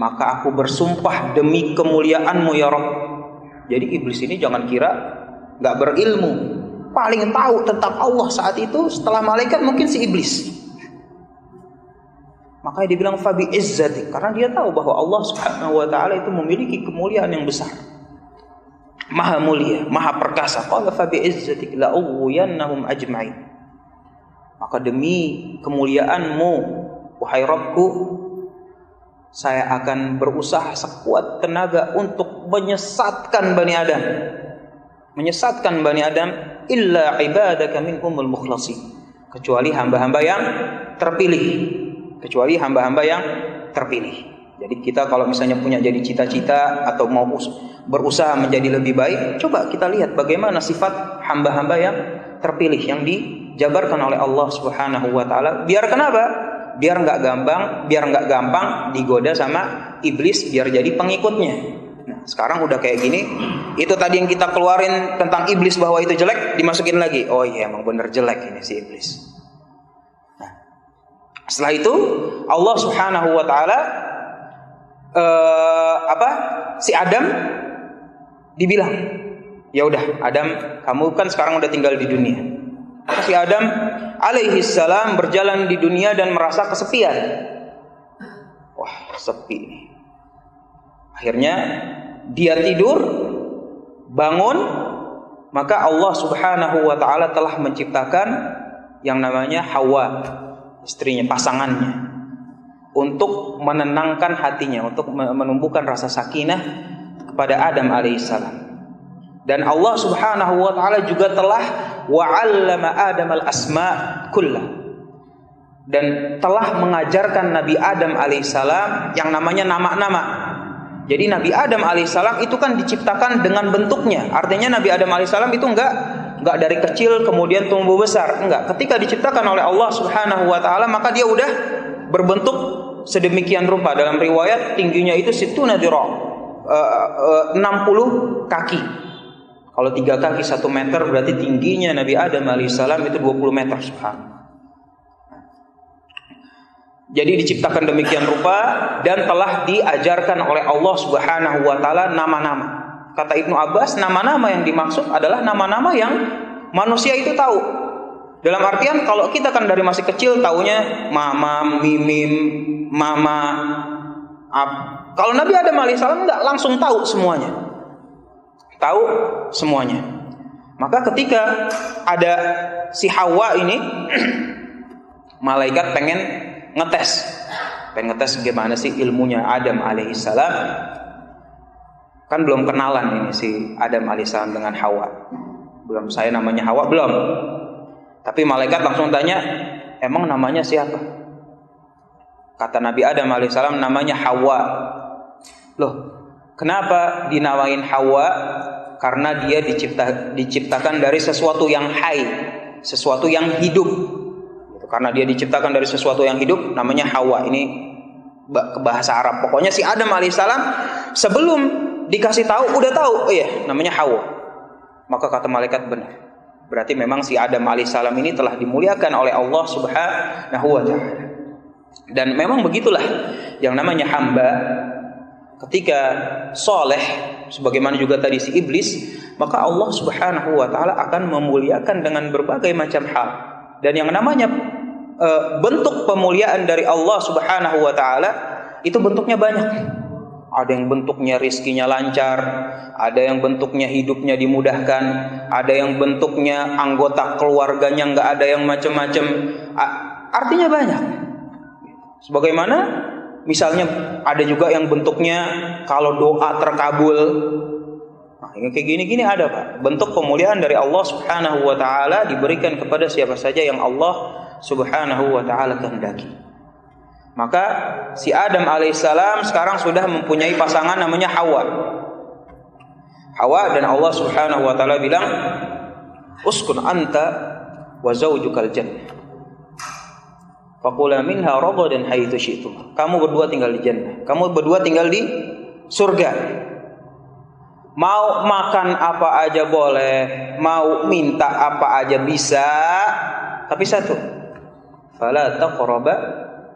Maka aku bersumpah demi kemuliaanmu ya Rabb. Jadi iblis ini jangan kira enggak berilmu. Paling tahu tentang Allah saat itu setelah malaikat mungkin si iblis. Makanya dia bilang fa bi'izzatik, karena dia tahu bahwa Allah Subhanahu wa taala itu memiliki kemuliaan yang besar. Maha mulia, maha perkasa. Qala fa bi'izzatik la ughwiyannahum ajma'in. Maka demi kemuliaanmu wahai Rabbku, saya akan berusaha sekuat tenaga untuk menyesatkan Bani Adam. Menyesatkan Bani Adam illa ibadaka minhumul mukhlasin. Kecuali hamba-hamba yang terpilih. Kecuali hamba-hamba yang terpilih. Jadi kita kalau misalnya punya jadi cita-cita atau mau berusaha menjadi lebih baik, coba kita lihat bagaimana sifat hamba-hamba yang terpilih yang dijabarkan oleh Allah Subhanahu wa taala. Biar kenapa? Biar enggak gampang digoda sama iblis, biar jadi pengikutnya. Nah, sekarang udah kayak gini, itu tadi yang kita keluarin tentang iblis bahwa itu jelek, dimasukin lagi. Oh iya, emang bener jelek ini si iblis. Nah, setelah itu Allah Subhanahu wa taala si Adam dibilang, ya udah Adam, kamu kan sekarang udah tinggal di dunia. Si Adam alaihi salam berjalan di dunia dan merasa kesepian. Wah, sepi nih. Akhirnya dia tidur, bangun, maka Allah Subhanahu wa taala telah menciptakan yang namanya Hawa, istrinya, pasangannya, untuk menenangkan hatinya, untuk menumbuhkan rasa sakinah kepada Adam alaihissalam. Dan Allah Subhanahu wa taala juga telah wa'allama Adam al-asma' kullah, dan telah mengajarkan Nabi Adam alaihissalam yang namanya nama-nama. Jadi Nabi Adam alaihissalam itu kan diciptakan dengan bentuknya. Artinya Nabi Adam alaihissalam itu enggak dari kecil kemudian tumbuh besar, enggak. Ketika diciptakan oleh Allah Subhanahu wa taala, maka dia udah berbentuk sedemikian rupa. Dalam riwayat tingginya itu situna dhira', 60 kaki. Kalau 3 kaki 1 meter, berarti tingginya Nabi Adam alaihissalam itu 20 meter. Subhanallah. Jadi diciptakan demikian rupa dan telah diajarkan oleh Allah Subhanahu wa taala nama-nama. Kata Ibnu Abbas, nama-nama yang dimaksud adalah nama-nama yang manusia itu tahu. Dalam artian kalau kita kan dari masih kecil taunya mama, mimim, mama. Kalau Nabi Adam alaihissalam enggak langsung tahu semuanya. Tahu semuanya. Maka ketika ada si Hawa ini, malaikat pengen ngetes gimana sih ilmunya Adam alaihissalam. Kan belum kenalan ini si Adam alaihissalam dengan Hawa. Belum, saya namanya Hawa belum. Tapi malaikat langsung tanya, emang namanya siapa? Kata Nabi Adam alaihissalam, namanya Hawa. Loh, kenapa dinamain Hawa? Karena dia diciptakan dari sesuatu yang hai, sesuatu yang hidup. Karena dia diciptakan dari sesuatu yang hidup, namanya Hawa. Ini bahasa Arab. Pokoknya si Adam alaihissalam sebelum dikasih tahu udah tahu, oh iya, namanya Hawa. Maka kata malaikat, benar. Berarti memang si Adam alaihissalam ini telah dimuliakan oleh Allah Subhanahu wa taala. Dan memang begitulah yang namanya hamba. Ketika soleh, sebagaimana juga tadi si iblis, maka Allah Subhanahu wa taala akan memuliakan dengan berbagai macam hal. Dan yang namanya bentuk pemuliaan dari Allah Subhanahu wa taala itu bentuknya banyak. Ada yang bentuknya rizkinya lancar, ada yang bentuknya hidupnya dimudahkan, ada yang bentuknya anggota keluarganya enggak ada yang macam-macam. Artinya banyak. Sebagaimana Misalnya ada juga yang bentuknya kalau doa terkabul. Nah, kayak gini-gini ada, Pak. Bentuk pemuliaan dari Allah Subhanahu wa taala diberikan kepada siapa saja yang Allah Subhanahu wa taala kehendaki. Maka si Adam alaihissalam sekarang sudah mempunyai pasangan namanya Hawa. Hawa, dan Allah Subhanahu wa taala bilang, "Uskun anta wa zaujukal jannah. Faqula minha ragadan haitsu syi'tum." Kamu berdua tinggal di jannah. Kamu berdua tinggal di surga. Mau makan apa aja boleh, mau minta apa aja bisa, tapi satu, fala taqraba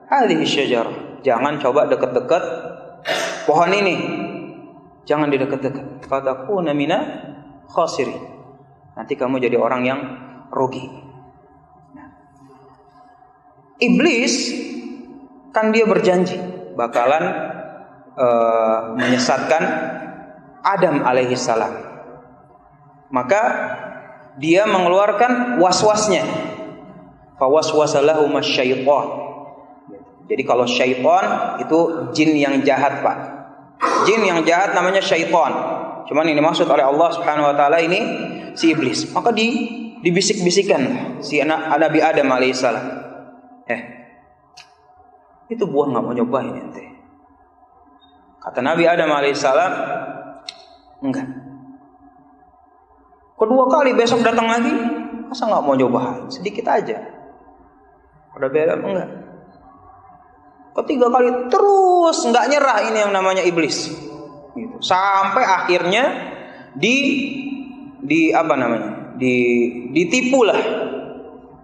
hadhihi syajarah. Jangan coba dekat-dekat pohon ini. Jangan didekat-dekat. Fatakuna mina khasirin. Nanti kamu jadi orang yang rugi. Iblis kan dia berjanji bakalan menyesatkan Adam alaihissalam. Maka dia mengeluarkan waswasnya. Fawaswasalahu masyaitan. Jadi kalau syaitan itu jin yang jahat, Pak. Jin yang jahat namanya syaitan. Cuman ini maksud oleh Allah Subhanahu wa taala ini si iblis. Maka dibisik-bisikan si anak Nabi Adam alaihissalam. Itu buah enggak mau nyobain ente. Kata Nabi Adam alaihissalam, enggak. Kedua kali besok datang lagi, masa enggak mau nyobain? Sedikit aja. Kata Nabi Adam, enggak. Ketiga kali terus nggak nyerah, ini yang namanya iblis. Gitu. Sampai akhirnya ditipulah.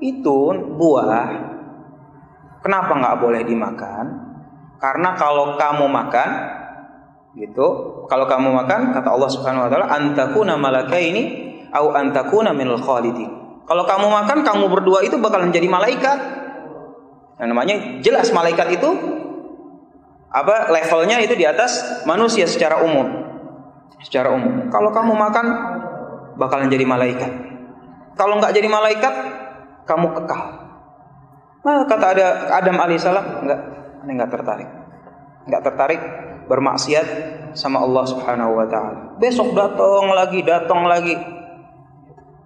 Itu buah. Kenapa nggak boleh dimakan? Karena kalau kamu makan, gitu. Kalau kamu makan, kata Allah Subhanahu Wa Taala, antakuna malakaini au antakuna minal khalidin. Kalau kamu makan, kamu berdua itu bakal menjadi malaikat. Nah, namanya jelas malaikat itu levelnya itu di atas manusia secara umum. Secara umum. Kalau kamu makan bakalan jadi malaikat. Kalau nggak jadi malaikat, kamu kekal. Nah, kata Adam alaihissalam, nggak tertarik. Nggak tertarik bermaksiat sama Allah Subhanahu wa taala. Besok datang lagi.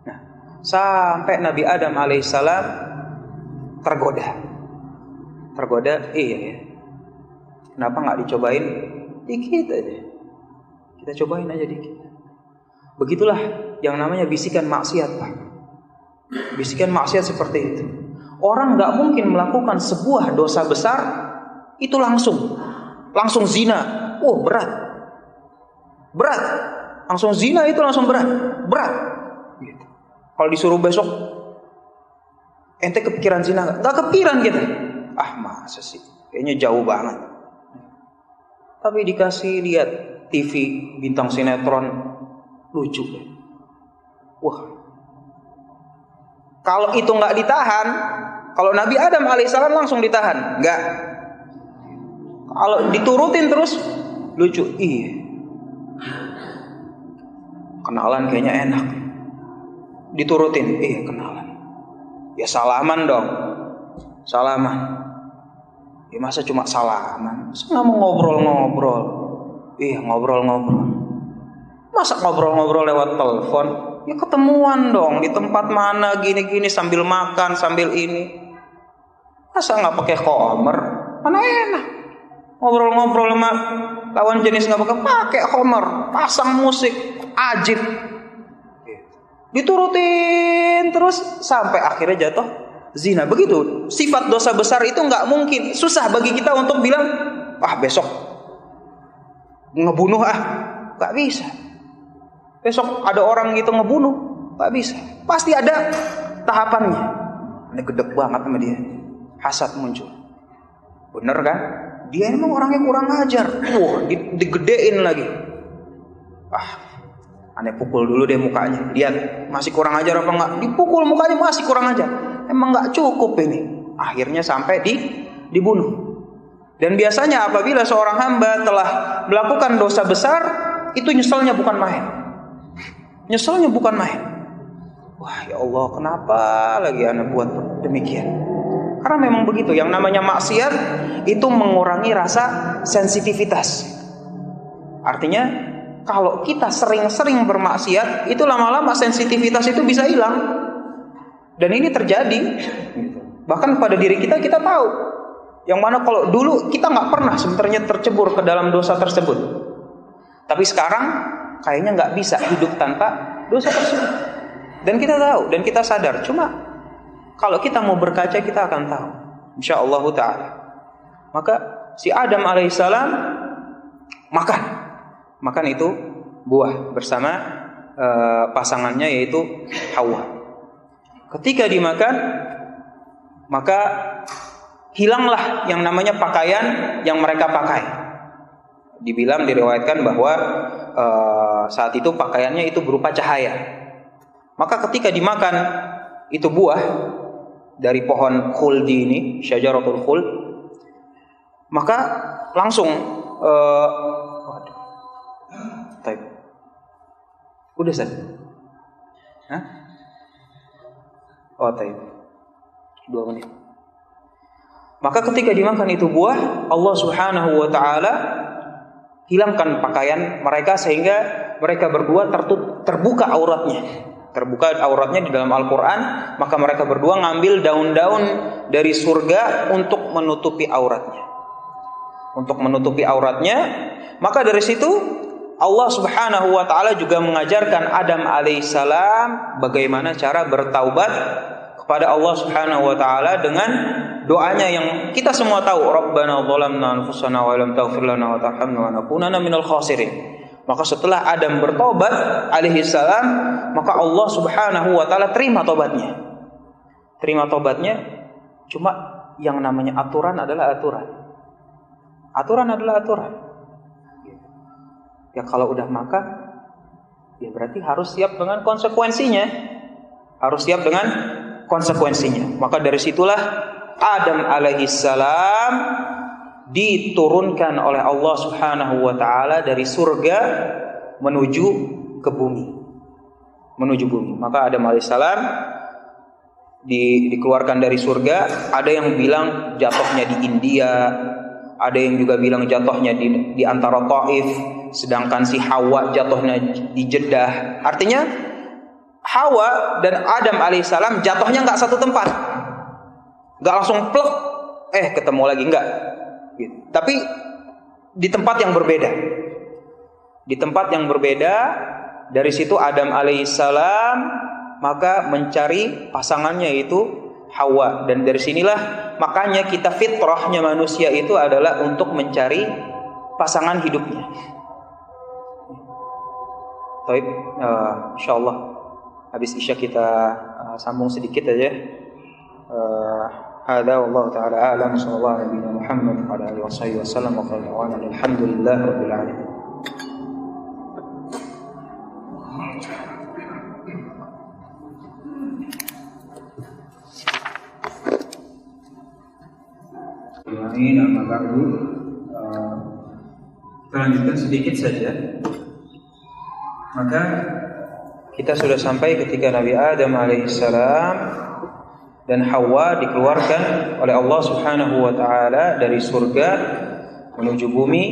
Nah, sampai Nabi Adam alaihissalam tergoda, iya ya. Kenapa nggak dicobain dikit aja? Kita cobain aja dikit. Begitulah yang namanya bisikan maksiat, Pak. Bisikan maksiat seperti itu. Orang nggak mungkin melakukan sebuah dosa besar itu langsung zina. Berat. Langsung zina itu langsung berat. Gitu. Kalau disuruh besok, ente kepikiran zina nggak kepikiran gitu. Masa sih? Kayaknya jauh banget. Tapi dikasih lihat TV bintang sinetron lucu. Wah. Kalau itu nggak ditahan, kalau Nabi Adam alaihissalam langsung ditahan, nggak. Kalau diturutin terus lucu. Iya. Kenalan kayaknya enak. Diturutin, kenalan. Ya salaman dong. Salaman. Ya masa cuma salaman? Masa nggak mau ngobrol-ngobrol? Iya, ngobrol-ngobrol. Masa ngobrol-ngobrol lewat telepon? Ya ketemuan dong di tempat mana gini-gini sambil makan, sambil ini. Masa nggak pakai Homer? Mana enak? Ngobrol-ngobrol sama lawan jenis nggak pakai Homer, pasang musik, ajib. Diturutin terus sampai akhirnya jatuh zina. Begitu sifat dosa besar itu nggak mungkin. Susah bagi kita untuk bilang besok ngebunuh nggak bisa. Besok ada orang gitu ngebunuh, nggak bisa. Pasti ada tahapannya. Ini gedek banget sama dia, hasad muncul. Bener kan? Dia emang orangnya kurang ajar. Digedein lagi. Aneh pukul dulu deh mukanya. Lihat masih kurang ajar apa enggak? Dipukul mukanya masih kurang ajar. Emang enggak cukup ini. Akhirnya sampai dibunuh. Dan biasanya apabila seorang hamba telah melakukan dosa besar, itu nyeselnya bukan main. Nyeselnya bukan main. Wah ya Allah, kenapa lagi anak buat demikian? Karena memang begitu, yang namanya maksiat itu mengurangi rasa sensitivitas. Artinya kalau kita sering-sering bermaksiat, itu lama-lama sensitivitas itu bisa hilang. Dan ini terjadi. Bahkan pada diri kita tahu. Yang mana kalau dulu kita nggak pernah sebenarnya tercebur ke dalam dosa tersebut. Tapi sekarang kayaknya nggak bisa hidup tanpa dosa tersebut. Dan kita tahu, dan kita sadar. Cuma kalau kita mau berkaca, kita akan tahu, insyaallah ta'ala. Maka si Adam alaihissalam makan itu buah bersama pasangannya yaitu Hawa. Ketika dimakan, maka hilanglah yang namanya pakaian yang mereka pakai. Diriwayatkan bahwa saat itu pakaiannya itu berupa cahaya. Maka ketika dimakan itu buah dari pohon khuldi ini, syajaratul khuld, maka langsung udah Ustaz? Hah? Oh, 2 menit. Maka ketika dimakan itu buah, Allah Subhanahu wa taala hilangkan pakaian mereka sehingga mereka berdua terbuka auratnya. Terbuka auratnya di dalam Al-Quran. Maka mereka berdua ngambil daun-daun dari surga untuk menutupi auratnya. Maka dari situ Allah Subhanahu wa ta'ala juga mengajarkan Adam alaihissalam bagaimana cara bertaubat kepada Allah Subhanahu wa ta'ala dengan doanya yang kita semua tahu, Rabbana zalamna anfusana wa lam taghfir lana wa tarhamna lanakunanna minal khasirin. Maka setelah Adam bertobat alaihissalam, maka Allah Subhanahu wa ta'ala terima tobatnya. Cuma yang namanya aturan adalah aturan. Ya kalau udah makan, ya berarti harus siap dengan konsekuensinya. Maka dari situlah Adam alaihissalam diturunkan oleh Allah Subhanahu wa taala dari surga menuju bumi. Maka Adam alaihissalam dikeluarkan dari surga. Ada yang bilang jatuhnya di India, ada yang juga bilang jatuhnya di antara Taif, sedangkan si Hawa jatuhnya di Jeddah. Artinya Hawa dan Adam alaihissalam jatuhnya nggak satu tempat, nggak langsung plek, ketemu lagi, enggak. Tapi di tempat yang berbeda. Dari situ Adam alaihissalam maka mencari pasangannya yaitu Hawa. Dan dari sinilah makanya kita fitrahnya manusia itu adalah untuk mencari pasangan hidupnya. Baik, insyaallah habis Isya kita sambung sedikit aja. Hada wallahu ta'ala a'lam. Sallallahu alaihi wa Muhammad wa ala alihi wasallam wa qala alhamdulillahi rabbil alamin. Ini nama baru. Kita lanjutkan sedikit saja. Maka kita sudah sampai ketika Nabi Adam alaihissalam dan Hawa dikeluarkan oleh Allah Subhanahu wa taala dari surga menuju bumi.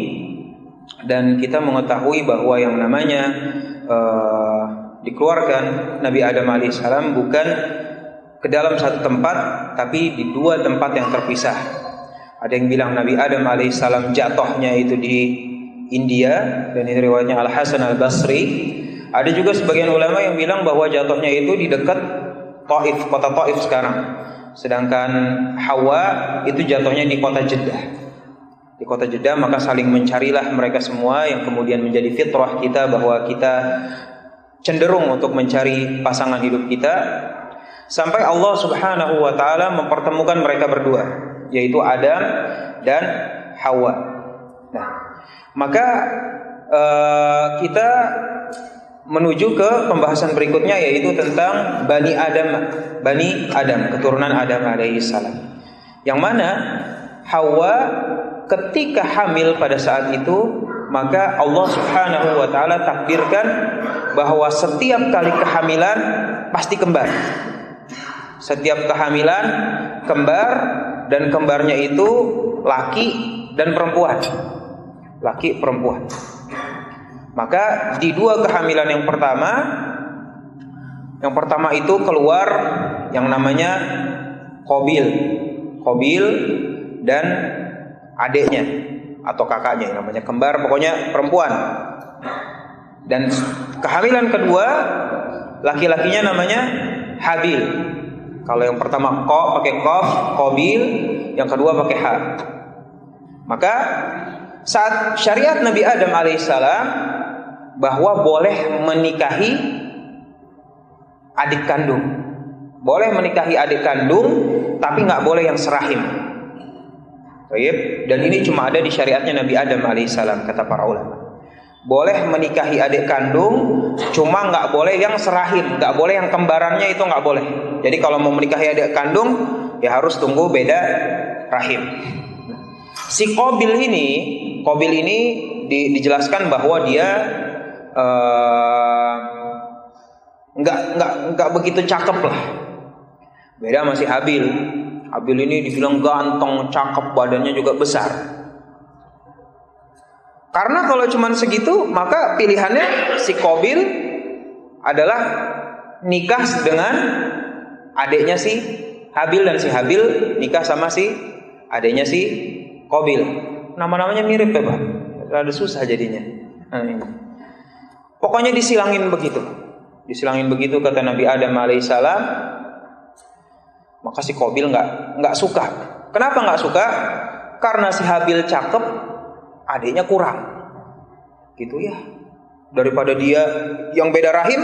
Dan kita mengetahui bahwa yang namanya dikeluarkan Nabi Adam alaihissalam bukan ke dalam satu tempat, tapi di 2 tempat yang terpisah. Ada yang bilang Nabi Adam alaihissalam jatuhnya itu di India, dan ini riwayatnya Al Hasan Al Basri. Ada juga sebagian ulama yang bilang bahwa jatuhnya itu di dekat Taif, kota Taif sekarang. Sedangkan Hawa itu jatuhnya di kota Jeddah. Di kota Jeddah, maka saling mencarilah mereka semua, yang kemudian menjadi fitrah kita bahwa kita cenderung untuk mencari pasangan hidup kita. Sampai Allah Subhanahu wa taala mempertemukan mereka berdua, yaitu Adam dan Hawa. Nah, maka kita menuju ke pembahasan berikutnya, yaitu tentang Bani Adam, keturunan Adam alaihissalam. Yang mana Hawa ketika hamil pada saat itu, maka Allah Subhanahu wa taala takdirkan bahwa setiap kali kehamilan pasti kembar. Setiap kehamilan kembar, dan kembarnya itu laki dan perempuan. Laki perempuan. Maka di dua kehamilan yang pertama itu keluar yang namanya Qabil dan adiknya atau kakaknya yang namanya kembar, pokoknya perempuan. Dan kehamilan kedua laki-lakinya namanya Habil. Kalau yang pertama pakai qaf, Qabil, yang kedua pakai ha. Maka saat syariat Nabi Adam alaihissalam bahwa boleh menikahi adik kandung, boleh menikahi adik kandung, tapi nggak boleh yang serahim. Dan ini cuma ada di syariatnya Nabi Adam alaihissalam, kata para ulama. Boleh menikahi adik kandung, cuma nggak boleh yang serahim, nggak boleh yang kembarannya, itu nggak boleh. Jadi kalau mau menikahi adik kandung, ya harus tunggu beda rahim. Si Qabil ini dijelaskan bahwa dia nggak begitu cakep lah. Beda sama si Habil. Habil ini dibilang ganteng, cakep, badannya juga besar. Karena kalau cuman segitu, maka pilihannya si Qabil adalah nikah dengan adiknya si Habil, dan si Habil nikah sama si adiknya si Qabil. Nama-namanya mirip ya Pak. Rada susah jadinya. Pokoknya disilangin begitu. Disilangin begitu kata Nabi Adam alaihissalam. Maka si Qabil nggak suka. Kenapa nggak suka? Karena si Habil cakep, adiknya kurang. Gitu ya. Daripada dia yang beda rahim,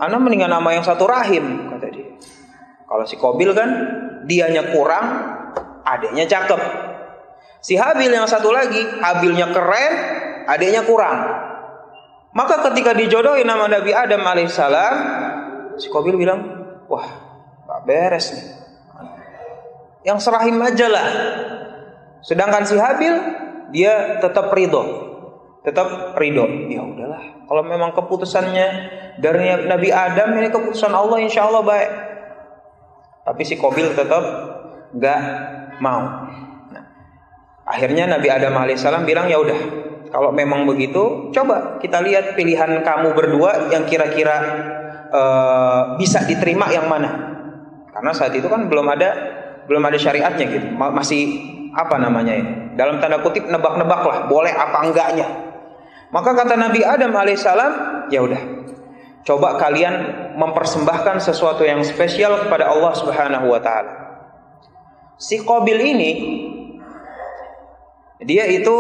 ana mendingan nama yang satu rahim, kata dia. Kalau si Qabil kan dianya kurang, adiknya cakep. Si Habil yang satu lagi, Habilnya keren, adiknya kurang. Maka ketika dijodohin nama Nabi Adam alaihissalam, si Qabil bilang, wah, gak beres nih. Yang serahim aja lah. Sedangkan si Habil, dia tetap ridho. Ya udahlah, kalau memang keputusannya dari Nabi Adam, ini keputusan Allah, insya Allah baik. Tapi si Qabil tetap gak mau. Akhirnya Nabi Adam alaihissalam bilang, ya udah, kalau memang begitu, coba kita lihat pilihan kamu berdua yang kira-kira bisa diterima yang mana. Karena saat itu kan belum ada syariatnya gitu, masih apa namanya ya, dalam tanda kutip nebak-nebak lah, boleh apa enggaknya. Maka kata Nabi Adam alaihissalam, ya udah, coba kalian mempersembahkan sesuatu yang spesial kepada Allah Subhanahu wa taala. Si Qabil ini, dia itu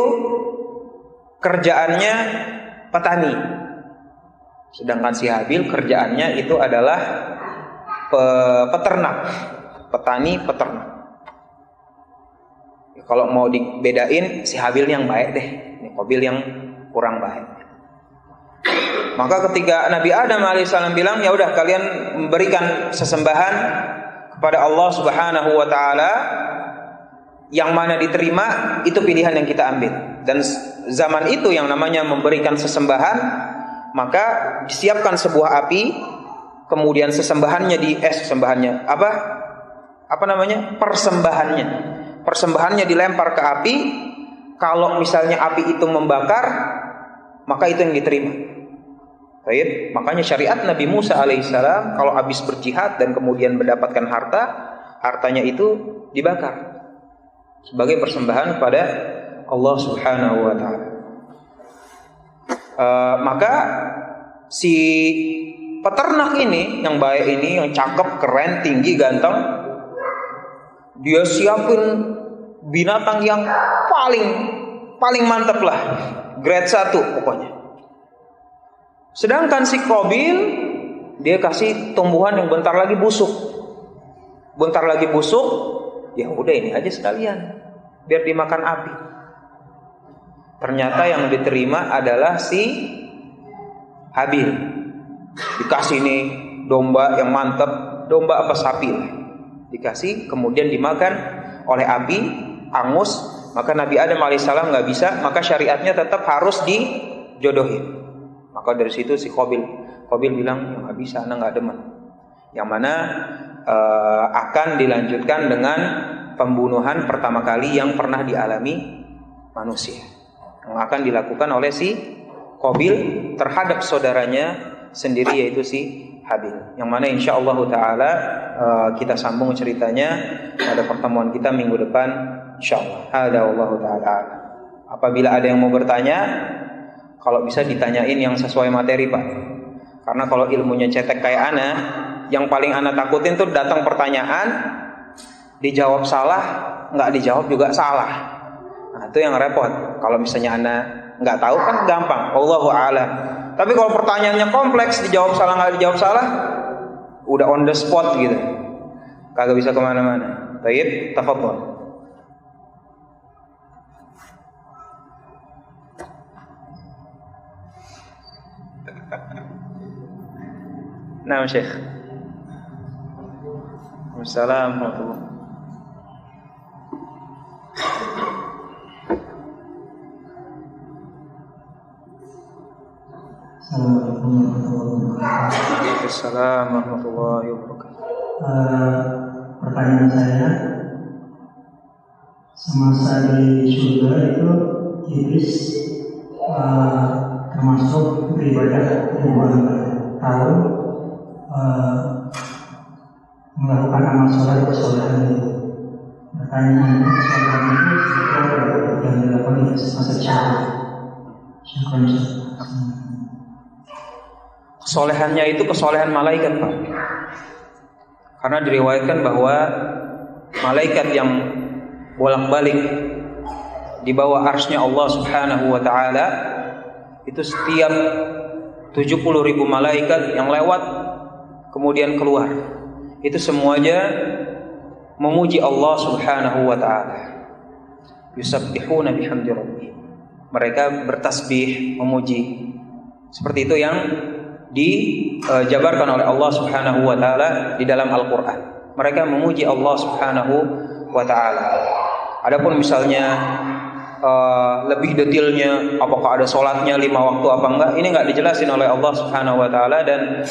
kerjaannya petani. Sedangkan si Habil kerjaannya itu adalah peternak. Petani, peternak. Kalau mau dibedain, si Habil yang baik deh, ini Qabil yang kurang baik. Maka ketika Nabi Adam alaihissalam bilang, ya udah kalian memberikan sesembahan kepada Allah Subhanahu wa taala, yang mana diterima itu pilihan yang kita ambil. Dan zaman itu yang namanya memberikan sesembahan, maka disiapkan sebuah api, kemudian persembahannya dilempar ke api. Kalau misalnya api itu membakar, maka itu yang diterima. Baik, makanya syariat Nabi Musa alaihissalam kalau habis berjihad dan kemudian mendapatkan hartanya itu dibakar sebagai persembahan kepada Allah Subhanahu wa taala. Maka si peternak ini, yang baik ini, yang cakep, keren, tinggi, ganteng, dia siapin binatang yang paling mantap lah, grade 1 pokoknya. Sedangkan si Qabil, dia kasih tumbuhan yang bentar lagi busuk. Ya udah ini aja sekalian, biar dimakan api. Ternyata yang diterima adalah si Habil. Dikasih nih domba yang mantap, domba apa sapi lah. Dikasih, kemudian dimakan oleh api, angus. Maka Nabi Adam alaihissalam nggak bisa, maka syariatnya tetap harus dijodohin. Maka dari situ si Qabil bilang, ya nggak bisa, anak nggak demen. Yang mana akan dilanjutkan dengan pembunuhan pertama kali yang pernah dialami manusia, yang akan dilakukan oleh si Qabil terhadap saudaranya sendiri, yaitu si Habil. Yang mana insyaallah taala kita sambung ceritanya pada pertemuan kita minggu depan insyaallah. Hada wallahu taala. Apabila ada yang mau bertanya, kalau bisa ditanyain yang sesuai materi, Pak. Karena kalau ilmunya cetek kayak ana, yang paling ana takutin tuh datang pertanyaan, dijawab salah, nggak dijawab juga salah. Nah, itu yang repot. Kalau misalnya ana nggak tahu kan gampang, Allahu a'lam. Tapi kalau pertanyaannya kompleks, dijawab salah nggak dijawab salah, udah on the spot gitu, kagak bisa kemana-mana. Baik, tafadhol. Nah, Syekh. Assalamualaikum. Assalamualaikum warahmatullahi wabarakatuh. Waalaikumsalam warahmatullahi wabarakatuh. Pertanyaan saya, semasa di surga itu iblis termasuk beribadah ribuan tahun, melakukan amal soleh kesolehan itu. Pertanyaannya, kesolehan itu yang dilakukan di masa syahwat. Kesolehannya itu kesolehan malaikat, Pak. Karena diriwayatkan bahwa malaikat yang bolak-balik di bawah arsy-Nya Allah Subhanahu wa taala itu setiap 70.000 malaikat yang lewat kemudian keluar, itu semuanya memuji Allah Subhanahu wa taala. Yusabbihuna bihamdi rabbihim. Mereka bertasbih, memuji. Seperti itu yang dijabarkan oleh Allah Subhanahu wa taala di dalam Al-Qur'an. Mereka memuji Allah Subhanahu wa taala. Adapun misalnya lebih detailnya apakah ada sholatnya 5 waktu apa enggak, ini enggak dijelasin oleh Allah Subhanahu wa taala, dan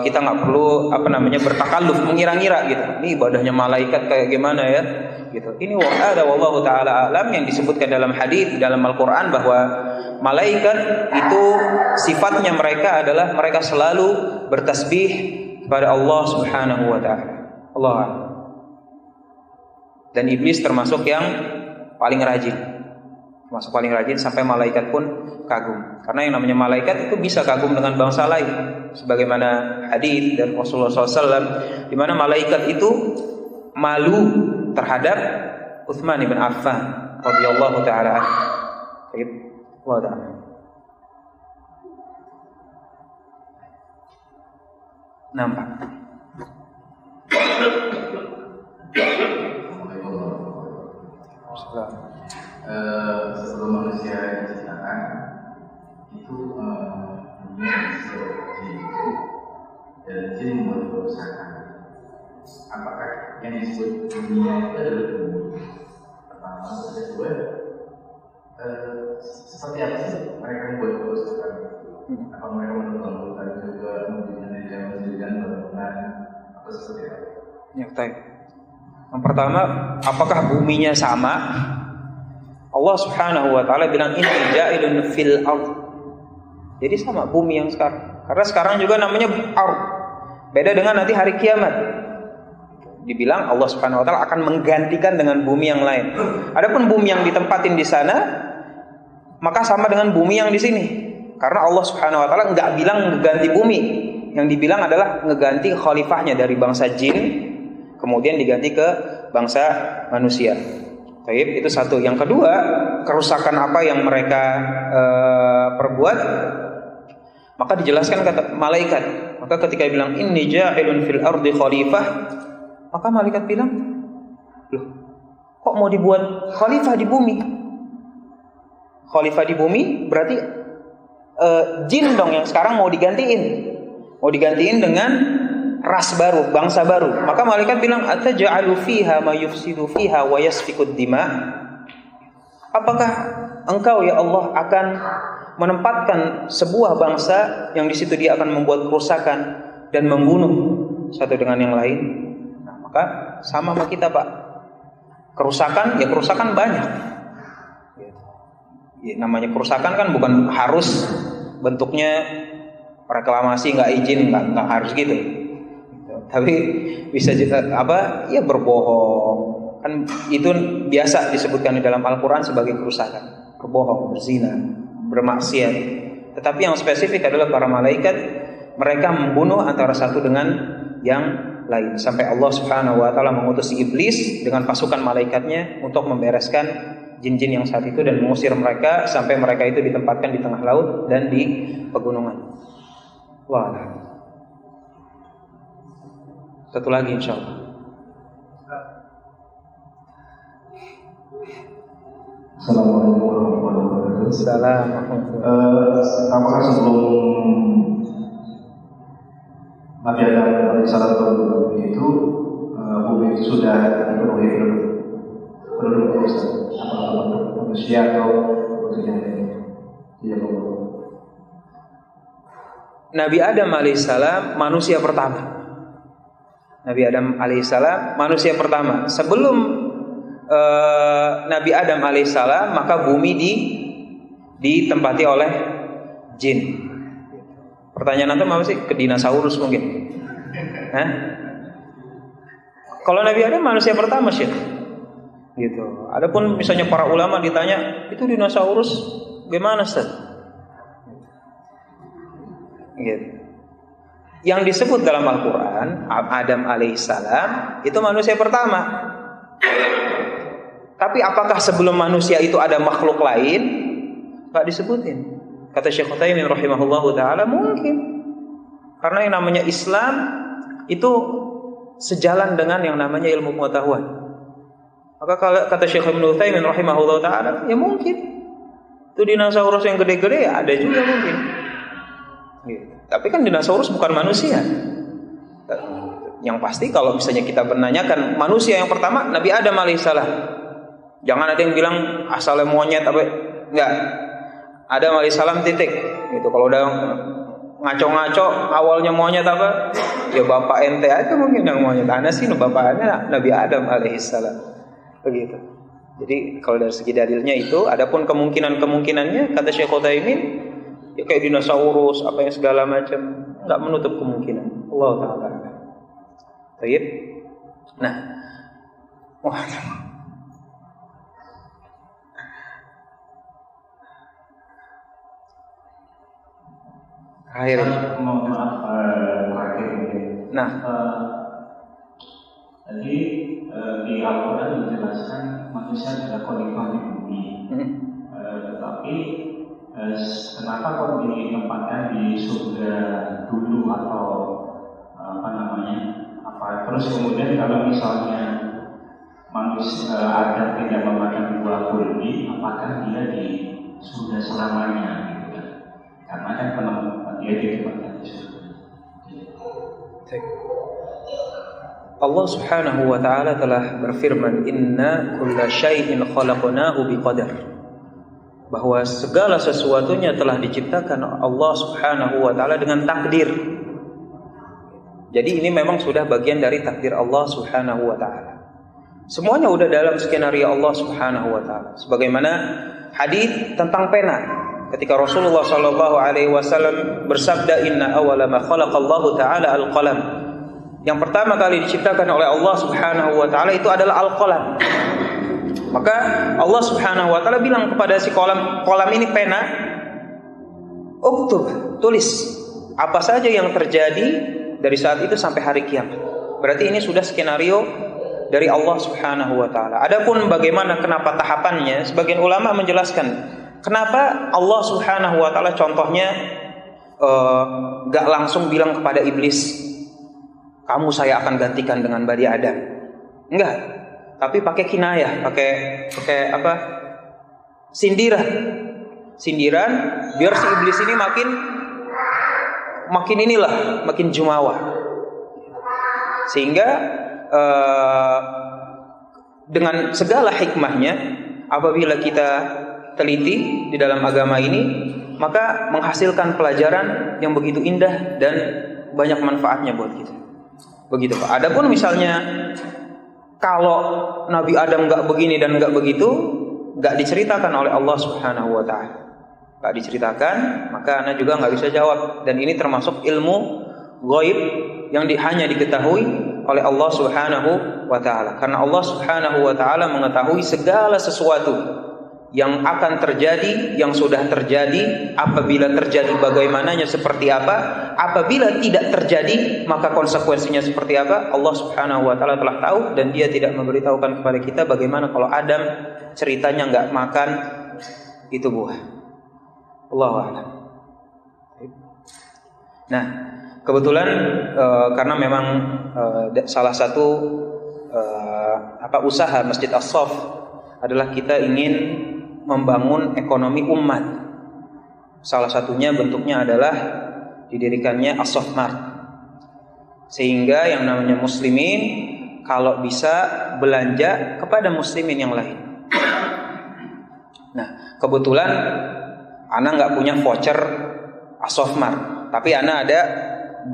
kita enggak perlu bertakalluf mengira-ngira gitu. Ini ibadahnya malaikat kayak gimana ya gitu. Ini ada wallahu taala alam yang disebutkan dalam hadis dalam Al-Qur'an bahwa malaikat itu sifatnya mereka adalah mereka selalu bertasbih kepada Allah Subhanahu wa taala. Allah. Dan iblis termasuk yang paling rajin. Termasuk paling rajin sampai malaikat pun kagum. Karena yang namanya malaikat itu bisa kagum dengan bangsa lain. Sebagaimana hadis dan Rasulullah SAW, di mana malaikat itu malu terhadap Utsman bin Affan radhiyallahu taala anhu. Allah ta'ala. Nampak. Sebelum manusia diciptakan itu dunia disebut jin, dan jin membuat kerusakan. Apakah yang disebut dunia itu adalah bumi? Pertama, kedua, seperti apa sih mereka membuat kerusakan? Apa mereka menentukan juga mendirikan bangunan atau seperti apa? Yang pertama, apakah buminya sama? Allah Subhanahu wa taala bilang inni ja'ilun fil ard. Jadi sama bumi yang sekarang. Karena sekarang juga namanya ard. Beda dengan nanti hari kiamat. Dibilang Allah Subhanahu wa taala akan menggantikan dengan bumi yang lain. Adapun bumi yang ditempatin di sana maka sama dengan bumi yang di sini. Karena Allah Subhanahu wa taala enggak bilang mengganti bumi. Yang dibilang adalah ngeganti khalifahnya dari bangsa jin kemudian diganti ke bangsa manusia. Baik, itu satu. Yang kedua, kerusakan apa yang mereka perbuat? Maka dijelaskan kata malaikat. Maka ketika bilang inni ja'ilun fil ardi khalifah, maka malaikat bilang, loh, kok mau dibuat khalifah di bumi? Khalifah di bumi berarti jin dong yang sekarang mau digantiin. Mau digantiin dengan ras baru, bangsa baru. Maka malaikat bilang, ataj'alu fiha ma yufsidu fiha wa yasfikud dima? Apakah engkau ya Allah akan menempatkan sebuah bangsa yang di situ dia akan membuat kerusakan dan membunuh satu dengan yang lain? Nah, maka sama kita, Pak. kerusakan, ya kerusakan banyak. Ya, namanya kerusakan kan bukan harus bentuknya reklamasi, nggak izin, nggak harus gitu. Tapi bisa juga ya berbohong, kan itu biasa disebutkan di dalam Al-Quran sebagai kerusakan. Berbohong, berzina, bermaksiat. Tetapi yang spesifik adalah para malaikat, mereka membunuh antara satu dengan yang lain, sampai Allah Subhanahu wa taala mengutus iblis dengan pasukan malaikatnya untuk membereskan jin-jin yang saat itu dan mengusir mereka sampai mereka itu ditempatkan di tengah laut dan di pegunungan. Wah. Satu lagi insyaallah. Assalamualaikum warahmatullahi wabarakatuh. Assalamualaikum. Apakah sebelum Nabi Adam alaihissalam itu bumi sudah dipenuhi penduduk manusia atau bentuknya tidak berubah? Nabi Adam alaihissalam manusia pertama. Nabi Adam alaihissalam manusia pertama. Sebelum Nabi Adam alaihissalam, maka bumi ditempati oleh jin. Pertanyaan antum apa sih? Ke dinosaurus mungkin? Hah? Kalau Nabi Adam manusia pertama sih, gitu. Adapun misalnya para ulama ditanya, itu dinosaurus gimana Ustaz? Gitu. Yang disebut dalam Al-Quran Adam alaihissalam itu manusia pertama. Tapi apakah sebelum manusia itu ada makhluk lain? Gak disebutin. Kata Syekh Utsaimin rahimahullahu taala, mungkin. Karena yang namanya Islam itu sejalan dengan yang namanya ilmu pengetahuan. Maka kata Syekh Utsaimin rahimahullahu taala, ya mungkin. Itu dinosaurus yang gede-gede ya ada juga mungkin. Gitu. Tapi kan dinosaurus bukan manusia. Yang pasti kalau misalnya kita menanyakan manusia yang pertama Nabi Adam alaihissalam, jangan ada yang bilang asalnya monyet apa enggak. Adam alaihissalam titik. Gitu. Kalau udah ngaco-ngaco awalnya monyet apa? Ya bapak ente aja mungkin yang monyet. Ana sih bapaknya Nabi Adam alaihissalam. Begitu. Jadi kalau dari segi dalilnya itu, adapun kemungkinannya kata Syekh Utsaimin ya kayak dinosaurus apa yang segala macam, enggak menutup kemungkinan. Allah taala. Baik. Nah. Akhirnya. Mohon maaf terakhir ini. Nah, tadi di Al-Quran dijelaskan manusia adalah khalifah di bumi. Tetapi kenapa kok ditempatkan di surga dulu atau terus kemudian kalau misalnya manusia Adam tidak memakan buah kuldi, apakah dia di surga selamanya? Gitu kan? Karena kan dia ditempatkan di surga. Allah Subhanahu wa taala telah berfirman, "Inna kulla syai'in khalaqnahu biqadar." Bahwa segala sesuatunya telah diciptakan Allah Subhanahu wa taala dengan takdir. Jadi ini memang sudah bagian dari takdir Allah Subhanahu wa taala. Semuanya udah dalam skenario Allah Subhanahu wa taala. Sebagaimana hadis tentang pena. Ketika Rasulullah sallallahu alaihi wasallam bersabda, "Inna awwala ma khalaqallahu taala al-qalam." Yang pertama kali diciptakan oleh Allah Subhanahu wa taala itu adalah al-qalam. Maka Allah Subhanahu wa taala bilang kepada si kolam ini pena, "Uktub, tulis apa saja yang terjadi dari saat itu sampai hari kiamat." Berarti ini sudah skenario dari Allah Subhanahu wa taala. Adapun bagaimana kenapa tahapannya, sebagian ulama menjelaskan kenapa Allah Subhanahu wa taala contohnya gak langsung bilang kepada iblis, "Kamu saya akan gantikan dengan Bani Adam." Enggak. Tapi pakai kinayah, pakai apa? Sindiran. Sindiran biar si iblis ini makin jumawa. Sehingga dengan segala hikmahnya, apabila kita teliti di dalam agama ini, maka menghasilkan pelajaran yang begitu indah dan banyak manfaatnya buat kita. Begitu Pak. Adapun misalnya kalau Nabi Adam nggak begini dan nggak begitu, nggak diceritakan oleh Allah Subhanahu wa Ta'ala, nggak diceritakan, maka Anda juga nggak bisa jawab. Dan ini termasuk ilmu ghaib yang hanya diketahui oleh Allah Subhanahu wa Ta'ala. Karena Allah Subhanahu wa Ta'ala mengetahui segala sesuatu yang akan terjadi, yang sudah terjadi, apabila terjadi bagaimananya seperti apa, apabila tidak terjadi maka konsekuensinya seperti apa. Allah Subhanahu wa Ta'ala telah tahu, dan Dia tidak memberitahukan kepada kita bagaimana kalau Adam ceritanya nggak makan itu buah. Allahu a'lam. Nah, kebetulan karena memang salah satu usaha Masjid As-Saff adalah kita ingin membangun ekonomi umat. Salah satunya bentuknya adalah didirikannya As-Saff Mart, sehingga yang namanya muslimin kalau bisa belanja kepada muslimin yang lain. Nah, kebetulan Ana nggak punya voucher As-Saff Mart, tapi Ana ada 2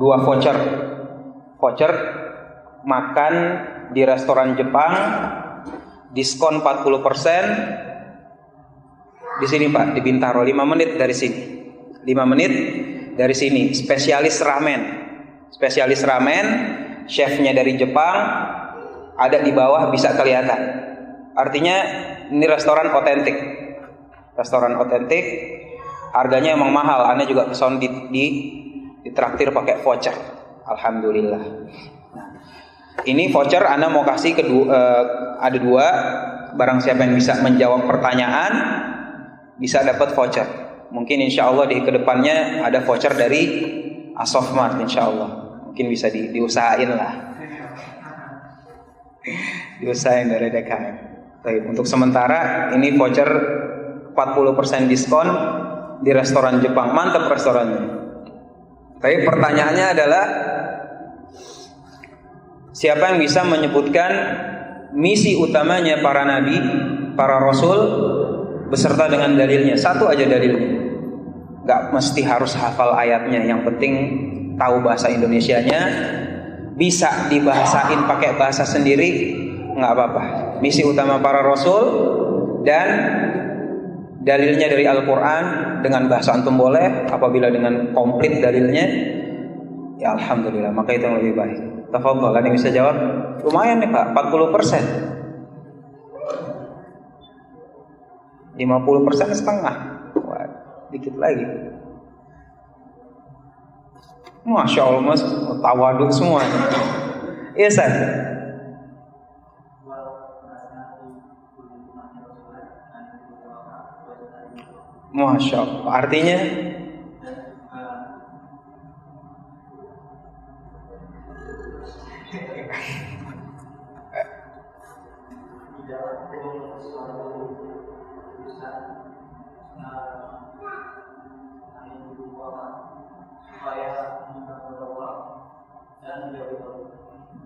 voucher makan di restoran Jepang, diskon 40%. Di sini Pak, di Bintaro, 5 menit dari sini. 5 menit dari sini. Spesialis ramen, chefnya dari Jepang, ada di bawah, bisa kelihatan. Artinya ini restoran otentik. Harganya emang mahal. Anda juga keson ditraktir pakai voucher. Alhamdulillah. Nah, ini voucher Anda mau kasih ada 2. Barang siapa yang bisa menjawab pertanyaan bisa dapat voucher. Mungkin insya Allah di kedepannya ada voucher dari As-Saff Mart, insya Allah. Mungkin bisa diusahain lah. Diusahain dari DKM. Baik, untuk sementara ini voucher 40% diskon di restoran Jepang. Mantap restorannya. Tapi pertanyaannya adalah, siapa yang bisa menyebutkan misi utamanya para nabi, para rasul beserta dengan dalilnya? Satu aja dalilnya. Gak mesti harus hafal ayatnya, yang penting tahu bahasa Indonesianya, bisa dibahasain pakai bahasa sendiri, nggak apa-apa. Misi utama para rasul dan dalilnya dari Al-Quran dengan bahasa antum boleh. Apabila dengan komplit dalilnya, ya alhamdulillah, maka itu yang lebih baik. Tafadhol, ada yang bisa jawab? Lumayan nih Pak, 40%. 50% setengah. Wah, dikit lagi. Masya Allah, mas, tawaduk semua. Iya saja. Masya Allah. Artinya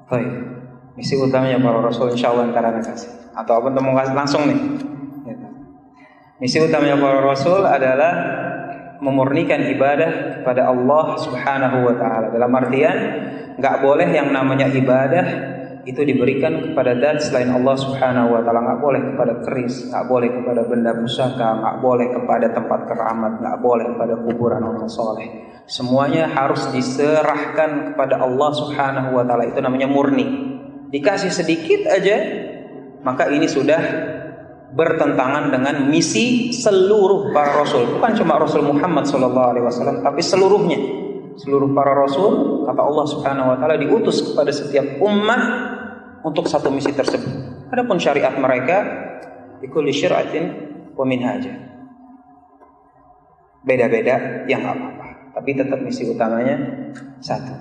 baik, misi utamanya para rasul insyaallah antara kasih. Atau apa mau langsung nih. Misi utamanya para rasul adalah memurnikan ibadah kepada Allah Subhanahu wa Ta'ala. Dalam artian, nggak boleh yang namanya ibadah itu diberikan kepada zat selain Allah Subhanahu wa Ta'ala. Nggak boleh kepada keris, nggak boleh kepada benda pusaka, nggak boleh kepada tempat keramat, nggak boleh kepada kuburan orang soleh. Semuanya harus diserahkan kepada Allah Subhanahu wa Ta'ala. Itu namanya murni. Dikasih sedikit aja, maka ini sudah bertentangan dengan misi seluruh para rasul. Bukan cuma Rasul Muhammad SAW, tapi seluruhnya. Seluruh para rasul, kata Allah Subhanahu wa Ta'ala, diutus kepada setiap umat untuk satu misi tersebut. Adapun syariat mereka, likulli syir'atin wa minhaja. Beda-beda, yang nggak apa-apa. Tapi tetap misi utamanya satu.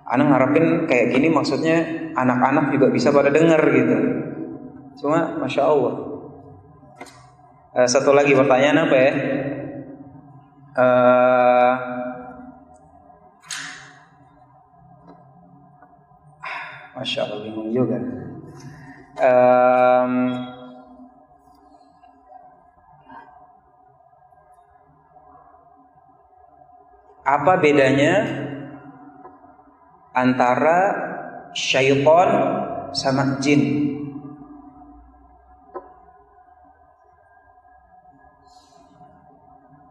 Anak ngarepin kayak gini, maksudnya anak-anak juga bisa pada dengar gitu. Cuma Masya Allah. Satu lagi pertanyaan apa ya? Masya Allah, bingung juga. Apa bedanya antara syaitan sama jin?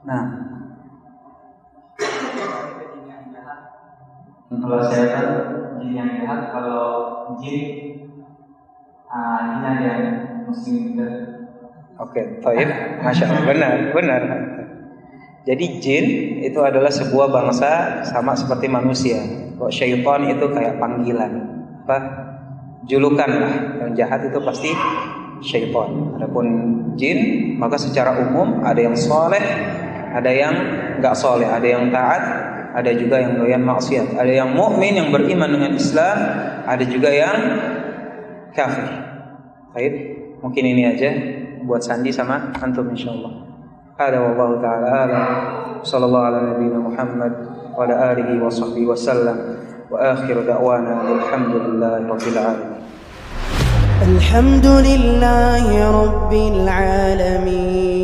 Nah, Kalau saya kan jin yang jahat, kalau jin ada yang muslim juga. oke, baik, masya Allah, benar. Jadi jin itu adalah sebuah bangsa sama seperti manusia. Kalau syaitan itu kayak panggilan, apa? Julukan lah. Yang jahat itu pasti syaitan. Adapun jin, maka secara umum ada yang soleh, ada yang nggak soleh, ada yang taat, ada juga yang doyan maksiat, ada yang mukmin yang beriman dengan Islam, ada juga yang kafir. Baik, mungkin ini aja buat Sandi sama antum insyaallah. Hada wallahu taala a'lam. Sallallahu ala nabiyyina Muhammad wa ala alihi wa sahbihi wa sallam. Wa akhiru da'wana alhamdulillahi rabbil alamin. الحمد لله رب العالمين